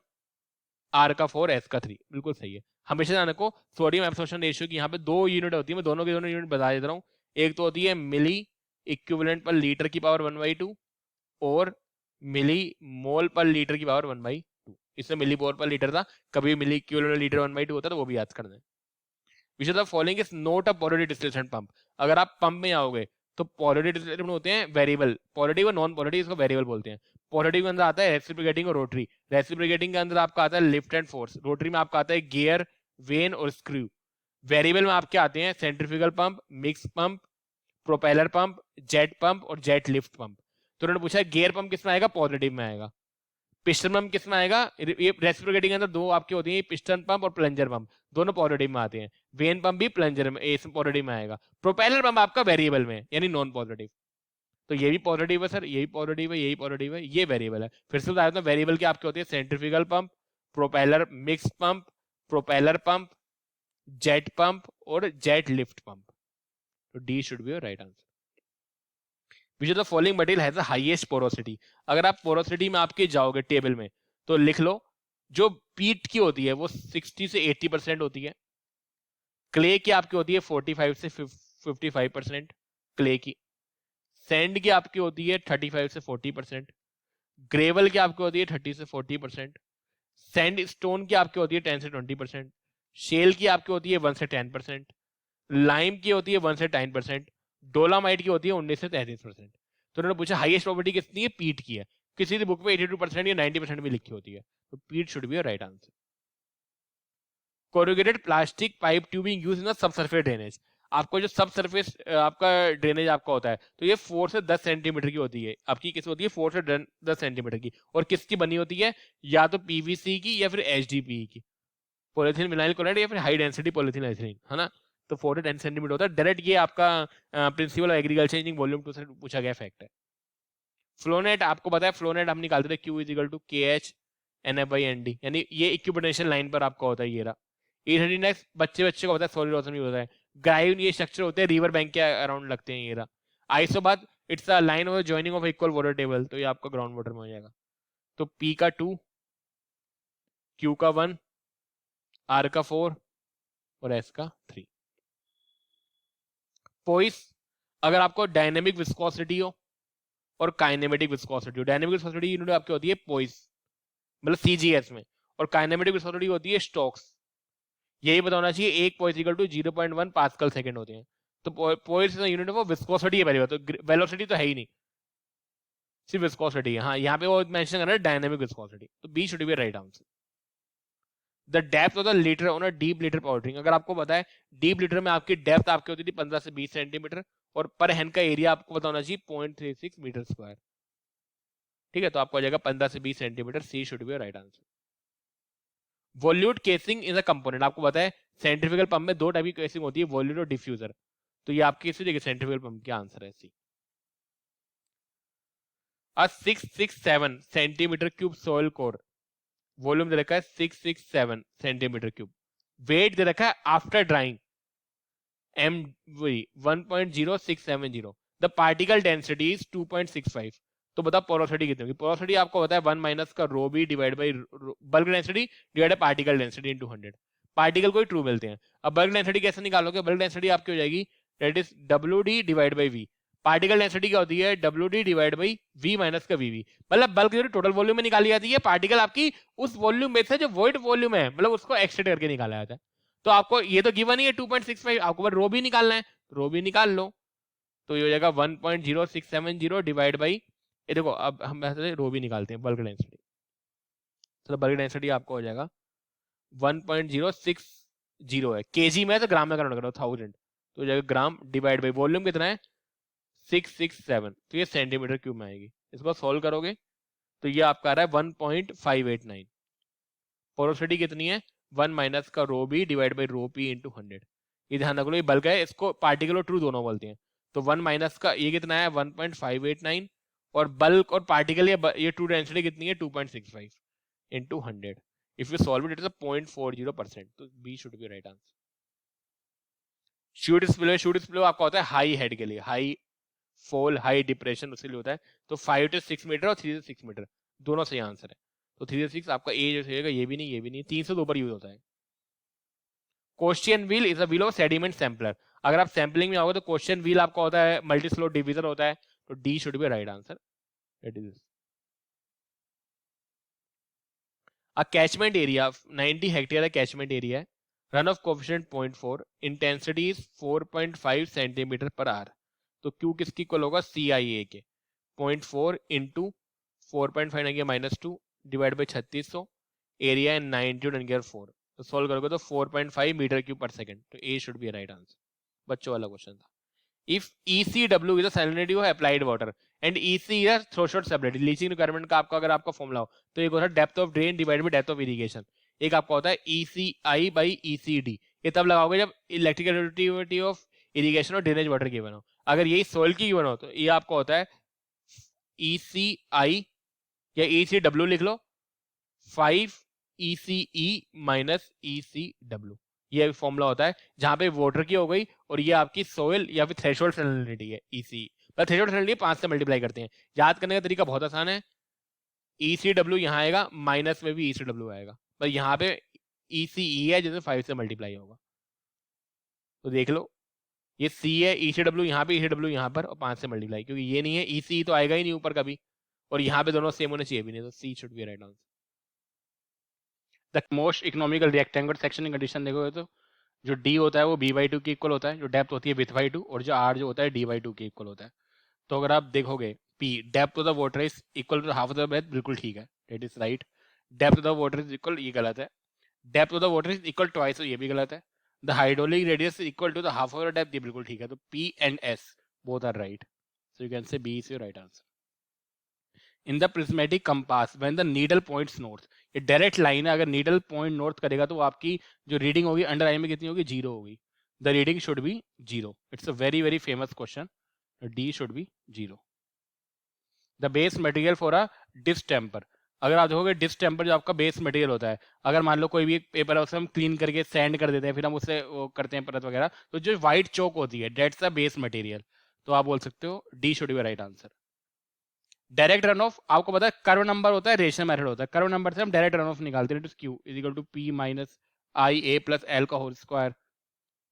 S1: R का 4 S का 3, बिल्कुल सही है। हमेशा ध्यान रखो सोडियम एब्सॉर्प्शन रेशियो की यहाँ पे दो यूनिट होती है, मैं दोनों की दोनों यूनिट बता देता हूँ, एक तो होती है मिली इक्विवेलेंट पर लीटर की पावर 1/2 और मिली मोल पर लीटर की पावर 1/2, इसमें मिली मोल पर लीटर था, कभी मिली इक्विवेलेंट लीटर 1/2 होता है तो वो भी याद कर दें। विच of the following is not a positive distillation pump, अगर आप पंप में आओगे तो पॉजिटिव डिस्टिलेशन होते हैं वेरिएबल, पॉजिटिव और नॉन पॉजिटिव इसको वेरिएबल बोलते हैं। पॉजिटिव के अंदर आता है रेसिप्रोकेटिंग और रोटरी, रेसिप्रोकेटिंग के अंदर आपका आता है लिफ्ट एंड फोर्स, रोटरी में आपका आता है गियर वेन और स्क्रू, वेरिएबल में आपके आते हैं centrifugal pump, mix pump, propeller pump, jet pump और जेट लिफ्ट पंप। तो उन्होंने पूछा गियर पंप किस में आएगा, पॉजिटिव में आएगा। पिस्टन पंप किस में आएगा, ये रेसिप्रोकेटिंग के अंदर दो आपकी होती है पिस्टन पंप और प्लंजर पंप, दोनों पॉजिटिव में आते हैं, वेन पंप भी प्लंजर में इसमें पॉजिटिव में आएगा, प्रोपेलर पंप आपका वेरिएबल में यानी नॉन पॉजिटिव, तो ये भी पॉजिटिव है सर, ये भी पॉजिटिव है, यही पॉजिटिव है, ये वेरिएबल है। फिर से बता देता हूं वेरिएबल के आपके होते हैं centrifugal pump, propeller mix pump, propeller pump, jet pump और जेट लिफ्ट पंप, तो D should be your right answer. Which of the following material has the highest porosity, अगर आप पोरोसिटी में आपके जाओगे टेबल में तो लिख लो जो पीट की होती है वो 60 से 80% होती है, क्ले की आपकी होती है 45 से 55% क्ले की, सैंड की आपकी होती है 35 से 40%, ग्रेवल की आपकी होती है 30 से 40%, सैंड स्टोन की आपकी होती है 10 से 20%, शेल की आपकी होती है 1 से 10%, लाइम की होती है 1 से 10%, डोलामाइट की होती है 19 से 33%। तो उन्होंने पूछा हाईएस्ट प्रोबेबिलिटी कितनी है, पीट की है, किसी भी बुक में 82% या 90% भी लिखी होती है, तो पीट should be right answer. Corrugated plastic pipe tubing use in सब सरफेस ड्रेनेज, आपको जो सब सरफेस आपका ड्रेनेज आपका होता है तो ये 4 से 10 सेंटीमीटर की होती है, आपकी किस होती है 4 से 10 सेंटीमीटर की, और किसकी बनी होती है, या तो पीवीसी की या फिर एचडीपीई की, पॉलीथीन विनाइल क्लोराइड या फिर हाई डेंसिटी पॉलीथीन एथिलीन, है ना, तो 4 से 10 सेंटीमीटर होता है डायरेक्ट, ये आपका principal of agriculture engineering volume 2 से पूछा गया फैक्ट है। फ्लोनेट आपको पता है, फ्लोनेट हम निकालते थे Q is equal to KH NF/ND, यानी ये इक्विपोटेंशियल लाइन पर आपका होता है, ये रहा। E39 बच्चे को पता है सॉलिड रोशन भी होता है, ग्राइव ये स्ट्रक्चर होते हैं रिवर बैंक के अराउंड लगते हैं। ये रहा isobath, it's a line of joining of equal water table, तो ये आपका ग्राउंड वाटर में हो जाएगा। तो पी का 2, क्यू का 1, आर का 4 और एस का 3। पोइस, अगर आपको डायनेमिक विस्कोसिटी हो और काइनेमेटिक विस्कोसिटी हो, डायनेमिक विस्कोसिटी यूनिट आपकी होती है पोइस मतलब सीजीएस में, और काइनेमेटिक विस्कोसिटी होती है स्टोक्स। यही बताना चाहिए, एक पोइस इक्वल टू 0.1 पास्कल सेकंड होते हैं। तो पोइस यूनिट वो विस्कोसिटी है पहली बात, तो वेलोसिटी तो है ही नहीं, सिर्फ विस्कोसिटी है। हाँ यहाँ पे वो मेंशन कर रहा है डायनेमिक विस्कोसिटी, तो B should be right answer. The depth of the litter on a deep litter powdering, अगर आपको पता है डीप लीटर में आपकी डेप्थ आपकी होती थी 15 से 20 सेंटीमीटर, और पर हैंड का एरिया आपको बताना चाहिए 0.36 मीटर स्क्वायर। ठीक है, तो आपको आ जाएगा 15 से 20 centimetre, C should be right answer. Volute casing is a component, आपको पता है सेंट्रीफ्यूगल पंप में दो टाइप की केसिंग होती है, वॉल्यूट और डिफ्यूजर, तो ये आपकी इसी देखिए सेंट्रीफ्यूगल पंप का आंसर है C. A 667 centimetre cube soil core, volume दे रखा है 667 सेंटीमीटर क्यूब, वेट दे रखा है after drying m 1.0670, the particle density is 2.65। तो बताओ पोरोसिटी कितनी होगी? पोरोसिटी आपको पता है 1 माइनस का rho B divide by bulk density divide by particle density into 100। Particle को ही ट्रू मिलते हैं। अब बल्क डेंसिटी कैसे निकालोगे? बल्क डेंसिटी आपकी हो जाएगी that is WD divide by V। Particle density क्या होती है? WD divide by V minus का VV। मतलब बल्क जो टोटल वॉल्यूम में निकाली जाती है, पार्टिकल आपकी उस वॉल्यूम में से जो वॉइड वॉल्यूम है मतलब उसको एक्सट्रेक्ट करके निकाला जाता है। तो आपको ये तो गिवन ही है 2.65, आपको बस रो भी निकालना है, रो भी निकाल लो, तो ये हो जाएगा 1.0670 डिवाइड बाई, ये देखो अब हम रो भी निकालते हैं बल्क डेंसिटी, तो बल्क डेंसिटी आपको हो जाएगा 1.060 है, केजी में तो ग्राम में कन्वर्ट करो 1000, तो हो जाएगा ग्राम डिवाइड बाई वॉल्यूम कितना है 667, तो ये सेंटीमीटर क्यूब में आएगी। इसको सॉल्व करोगे तो ये आपका आ रहा है 1.589। पोरोसिटी कितनी है? 1 माइनस का rho B divide by rho P into 100। ये ध्यान रखो, ये बल्क है, इसको पार्टिकल और ट्रू दोनों बोलते हैं। तो 1 माइनस का ये कितना है 1.589, और बल्क और पार्टिकल ये ट्रू डेंसिटी कितनी है 2.65 into 100। If you solve it it is 0.40%, तो B should be right answer. Chute spillway आपका होता है हाई हेड के लिए, हाई फॉल हाई डिप्रेशन उसके लिए होता है। तो 5 to 6 मीटर और 3 से 6 मीटर दोनों सही आंसर है। तो 3 से 6 आपका ए जो रहेगा, ये भी नहीं ये भी नहीं, 3 से 2 पर यूज होता है। Question wheel is a wheel of sediment sampler, अगर आप सैंपलिंग में आओगे तो क्वेश्चन व्हील आपका होता है मल्टी स्लोट डिवीजर होता है, तो D should be right answer. It is a catchment area 90 hectare catchment area है, runoff coefficient 0.4, intensity is 4.5 centimetre पर आवर। तो क्यू किसकी इक्वल होगा? CIA के 0.4 इंटू 4.5 -2 डिवाइड बाई 3600, एरिया है 9 तो सोल्व करोगे तो 4.5 मीटर क्यूब पर सेकंड, तो A should be right answer. बच्चों वाला क्वेश्चन था। If ECW is a salinity of applied water and EC is a threshold stability, leaching requirement का आपका अगर आपका फॉर्मूला हो तो एक होता है depth of drain divide by depth of irrigation, एक आपका होता है ECI बाई ECD। ये तब लगाओगे जब इलेक्ट्रिकल ऑफ इरिगेशन और ड्रेनेज वाटर गिवन हो। अगर यही सोइल की गिवन हो तो ये आपका होता है ECI या ECW लिख लो 5 ECE माइनस ECW, ये फॉर्मूला होता है जहां पे वाटर की हो गई और ये आपकी सोइल या फिर थ्रेशोल्ड सैलिनिटी है ECE, पर थ्रेशोल्ड सैलिनिटी 5 से मल्टीप्लाई करते हैं। याद करने का तरीका बहुत आसान है, ECW यहाँ आएगा माइनस में भी ECW आएगा, पर यहाँ पे ECE है जिसमें 5 से मल्टीप्लाई होगा। तो देख लो ये C है, ECW यहाँ पे, ECW यहाँ पर, और 5 से मल्टीप्लाई, क्योंकि ये नहीं है ECE तो आएगा ही नहीं ऊपर कभी, और यहाँ पे दोनों सेम होने चाहिए भी नहीं, तो C should be right answer. The most economical rectangular section condition देखोगे तो जो D होता है वो B/2 के इक्वल होता है, जो डेप्थ होती है width/2, और जो R जो होता है D/2 के इक्वल होता है। तो अगर आप देखोगे P depth of the water is equal to half of the breadth, बिल्कुल ठीक है, that is right. Depth of the water is equal, ये गलत है। Depth of the water is equal twice, ये भी गलत है। The hydraulic radius is equal to the half of the depth, ये बिल्कुल ठीक है। तो P and S both are right, so you can say B is your right answer. In the prismatic compass when the needle points north, ये direct line है, अगर needle point north करेगा तो आपकी जो रीडिंग होगी अंडर आई में कितनी होगी? 0 होगी। The reading should be 0। It's a very very famous question, D should be 0। The base material for a distemper,
S2: अगर आप देखोगे डिस्टेम्पर जो आपका बेस मटेरियल होता है, अगर मान लो कोई भी एक पेपर है उसे हम क्लीन करके सैंड कर देते हैं, फिर हम उससे वो करते हैं परत वगैरह, तो जो व्हाइट चौक होती है दैट्स द बेस मटेरियल। तो आप बोल सकते हो D should be right answer. Direct run of आपको पता है कर्व नंबर होता है, रेशनल मेथड होता है। कर्व नंबर से हम डायरेक्ट रन ऑफ निकालते हैं, Q is equal to P minus I A plus L का whole square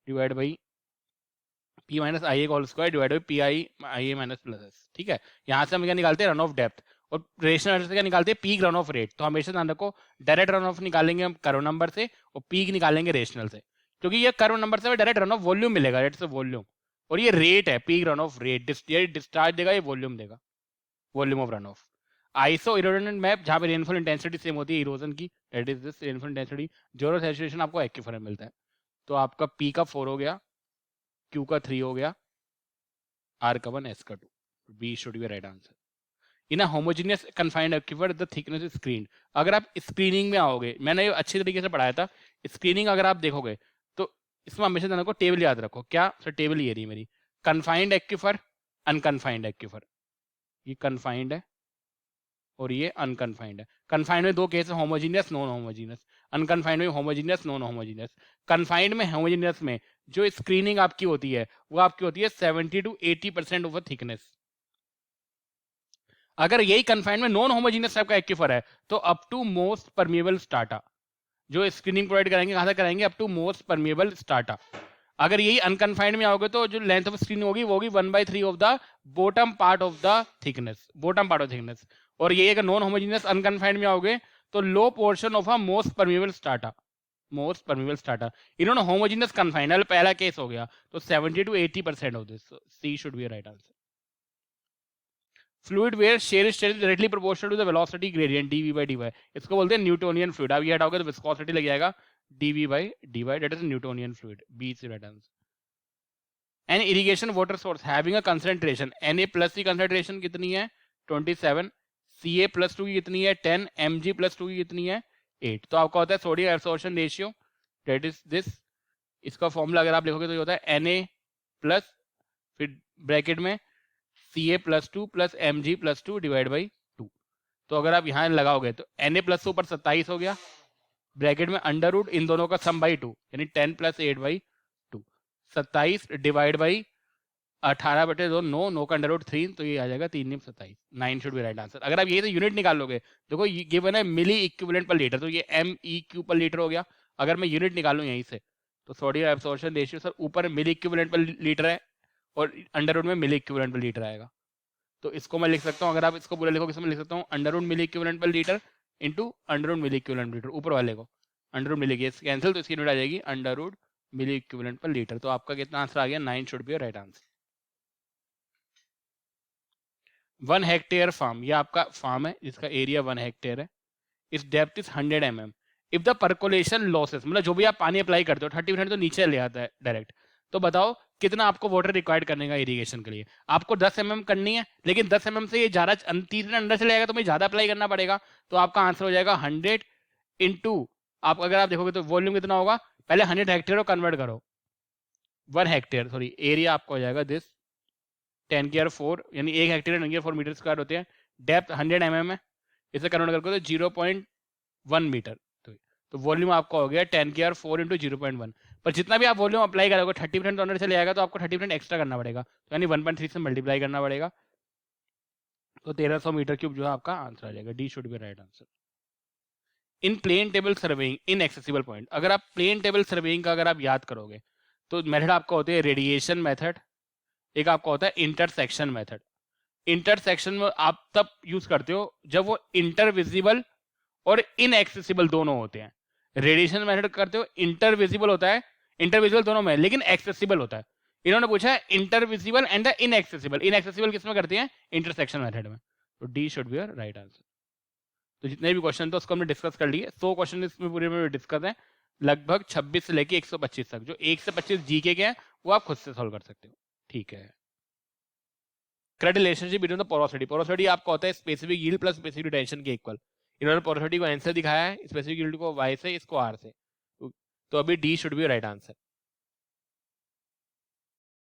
S2: divide by P minus I A का whole square divide by P I A minus plus S. ठीक है, यहाँ से हम क्या निकालते हैं, रन ऑफ डेप्थ, और रेशनल मेथड से क्या निकालते हैं, पीक रन ऑफ रेट। तो हमेशा ध्यान रखो डायरेक्ट रन ऑफ निकालेंगे हम कर्व नंबर से, और पीक निकालेंगे रेशनल से, क्योंकि ये कर्व नंबर से डायरेक्ट रन ऑफ वॉल्यूम मिलेगा, रेट से वॉल्यूम, और ये रेट है peak run of rate, discharge देगा, ये वॉल्यूम देगा, volume of run of. Iso erosion map जहां पे रेनफॉल इंटेंसिटी सेम होती है इरोजन की, that is this rainfall intensity, zero saturation आपको एक्यूफर में मिलता है। तो आपका पी का 4 हो गया, क्यू का 3 हो गया, आर का 1, एस का 2। B should be right answer. In a homogeneous confined aquifer the thickness is screen. अगर आप स्क्रीनिंग में आओगे, मैंने ये अच्छी तरीके से पढ़ाया था, स्क्रीनिंग अगर आप देखोगे तो इसमें हमेशा ध्यान रखो, टेबल याद रखो। क्या सर, टेबल ये रही मेरी, कन्फाइंड एक्यूफर, अनकन्फाइंड एक्यूफर, ये कन्फाइंड है और ये अनकन्फाइंड है। कन्फाइंड में दो केस है, होमोजीनियस, नॉन होमोजीनियस। अनकन्फाइंड में होमोजीनियस, नॉन होमोजीनियस। कन्फाइंड में, होमोजीनियस में जो स्क्रीनिंग आपकी होती है वो आपकी होती है 70 to 80% ऑफ थिकनेस। अगर यही कन्फाइंड में नॉन होमोजीनियस टाइप का एक्यूफर है तो अप टू मोस्ट परमिएबल स्टार्टा, जो स्क्रीनिंग प्रोवाइड कराएंगे कहां से कराएंगे, अप टू मोस्ट परमिएबल स्टार्टा। अगर यही अनकन्फाइंड में आओगे तो जो लेंथ ऑफ स्क्रीन होगी वो होगी 1/3 of the bottom part of the thickness, bottom part of thickness. और ये अगर नॉन होमोजीनियस अनकन्फाइंड में आओगे तो low portion of a most permeable strata, most permeable strata. इन्होंने होमोजीनियस कन्फाइंड पहला केस हो गया, तो 70 to 80% of this, C should be right answer. Fluid where shear is directly proportional to the velocity gradient DV by D Y, इसको बोलते हैं Newtonian fluid. अब ये हटाओगे तो विस्कोसिटी लग जाएगा DV by D Y, that is Newtonian fluid. B is right answer. An irrigation water source having a concentration, Na plus की concentration कितनी है 27, Ca प्लस 2 की कितनी है 10, Mg प्लस 2 की कितनी है 8। तो आपका होता है sodium absorption ratio, that is this. इसका फॉर्मूला अगर आप लिखोगे तो ये होता है Na प्लस फिर ब्रैकेट में Ca plus 2 plus Mg plus 2 divide by 2। तो अगर आप यहाँ लगाओगे तो Na प्लस 2 पर 27 हो गया, ब्रैकेट में अंडर रूट इन दोनों का सम बाई 2, यानी 10 प्लस 8 बाई 2, 27 डिवाइड बाई 18/2, 9, 9 का अंडर रूट 3, तो ये आ जाएगा 3 27। 9 शुड बी राइट आंसर। अगर आप यही से यूनिट निकाल लोगे, देखो ये गिवन है मिली इक्विवेलेंट पर लीटर, तो ये MEQ पर लीटर हो गया। अगर मैं यूनिट निकालूं यहीं से तो सोडियम एब्सॉर्प्शन रेशियो सर ऊपर मिली इक्विवेलेंट पर लीटर है और अंडर रूट में मिली इक्विवेलेंट पर लीटर आएगा। तो इसको मैं लिख सकता हूँ, अगर आप इसको पूरा लिखोगे इसमें लिख सकता हूँ under root milli equivalent per litre into under root milli equivalent per litre, ऊपर वाले को अंडर रूट मिली कैंसिल, तो इसकी यूनिट आ जाएगी under root milli equivalent per litre. तो आपका कितना आंसर आ गया, 9 should be right answer. 1 hectare farm, ये आपका फार्म है जिसका एरिया 1 हेक्टेयर है, इस depth is 100 mm। If the percolation losses, मतलब जो भी आप पानी अप्लाई करते हो 30% तो नीचे ले आता है डायरेक्ट, तो बताओ कितना आपको वाटर रिक्वायर्ड करने का इरिगेशन के लिए। आपको 10 mm करनी है, लेकिन 10 mm से ये ज्यादा 30 मिनट अंदर चले जाएगा तो मुझे ज्यादा अप्लाई करना पड़ेगा। तो आपका आंसर हो जाएगा 100 इंटू, आप अगर आप देखोगे तो वॉल्यूम कितना होगा, पहले 100 हेक्टेयर को कन्वर्ट करो, 1 हेक्टेयर सॉरी, एरिया आपको हो जाएगा दिस 10⁻⁴, यानी 1 हेक्टेयर 10⁻⁴ मीटर स्क्वायर होते हैं। डेप्थ 100 mm है, इसे कन्वर्ट करके तो 0.1 मीटर, तो वॉल्यूम आपका हो गया 10⁻⁴ इंटू 0.1। पर जितना भी आप वॉल्यूम अप्लाई करोगे 30% तो अंदर चले जाएगा, तो आपको 30% एक्स्ट्रा करना पड़ेगा, तो यानी 1.3 से मल्टीप्लाई करना पड़ेगा, तो 1300 मीटर क्यूब जो है आपका आंसर आ जाएगा। D should be right answer. In plane table surveying inaccessible point, अगर आप प्लेन टेबल सर्वेइंग का अगर आप याद करोगे तो मेथड आपका होते हैं रेडिएशन मेथड, एक आपका होता है इंटरसेक्शन मेथड। इंटरसेक्शन में आप तब यूज करते हो जब वो इंटरविजिबल और इनएक्सेसिबल दोनों होते हैं। रेडिएशन मेथड करते हो इंटरविजिबल होता है, इंटरविजिबल दोनों में, लेकिन एक्सेसिबल होता है। इन्होंने पूछा है इंटरविजिबल एंड द इनएक्सेसिबल, इनएक्सेसिबल किसमें करते हैं, इंटरसेक्शन मेथड में। तो D should be right answer. तो जितने भी क्वेश्चन थे उसको हमने डिस्कस कर लिए, 100 क्वेश्चन इसमें पूरे में डिस्कस है, लगभग 26 से लेके 125 तक। जो 1 से 25 जीके के हैं वो आप खुद से सॉल्व कर सकते हो, ठीक है। Correct relationship between the porosity, porosity आपका होता है specific yield plus specific tension के इक्वल। इन्होंने पोरोसिटी को आंसर दिखाया है, स्पेसिफिक यील्ड को y से, इसको r से, तो अभी D should be right answer.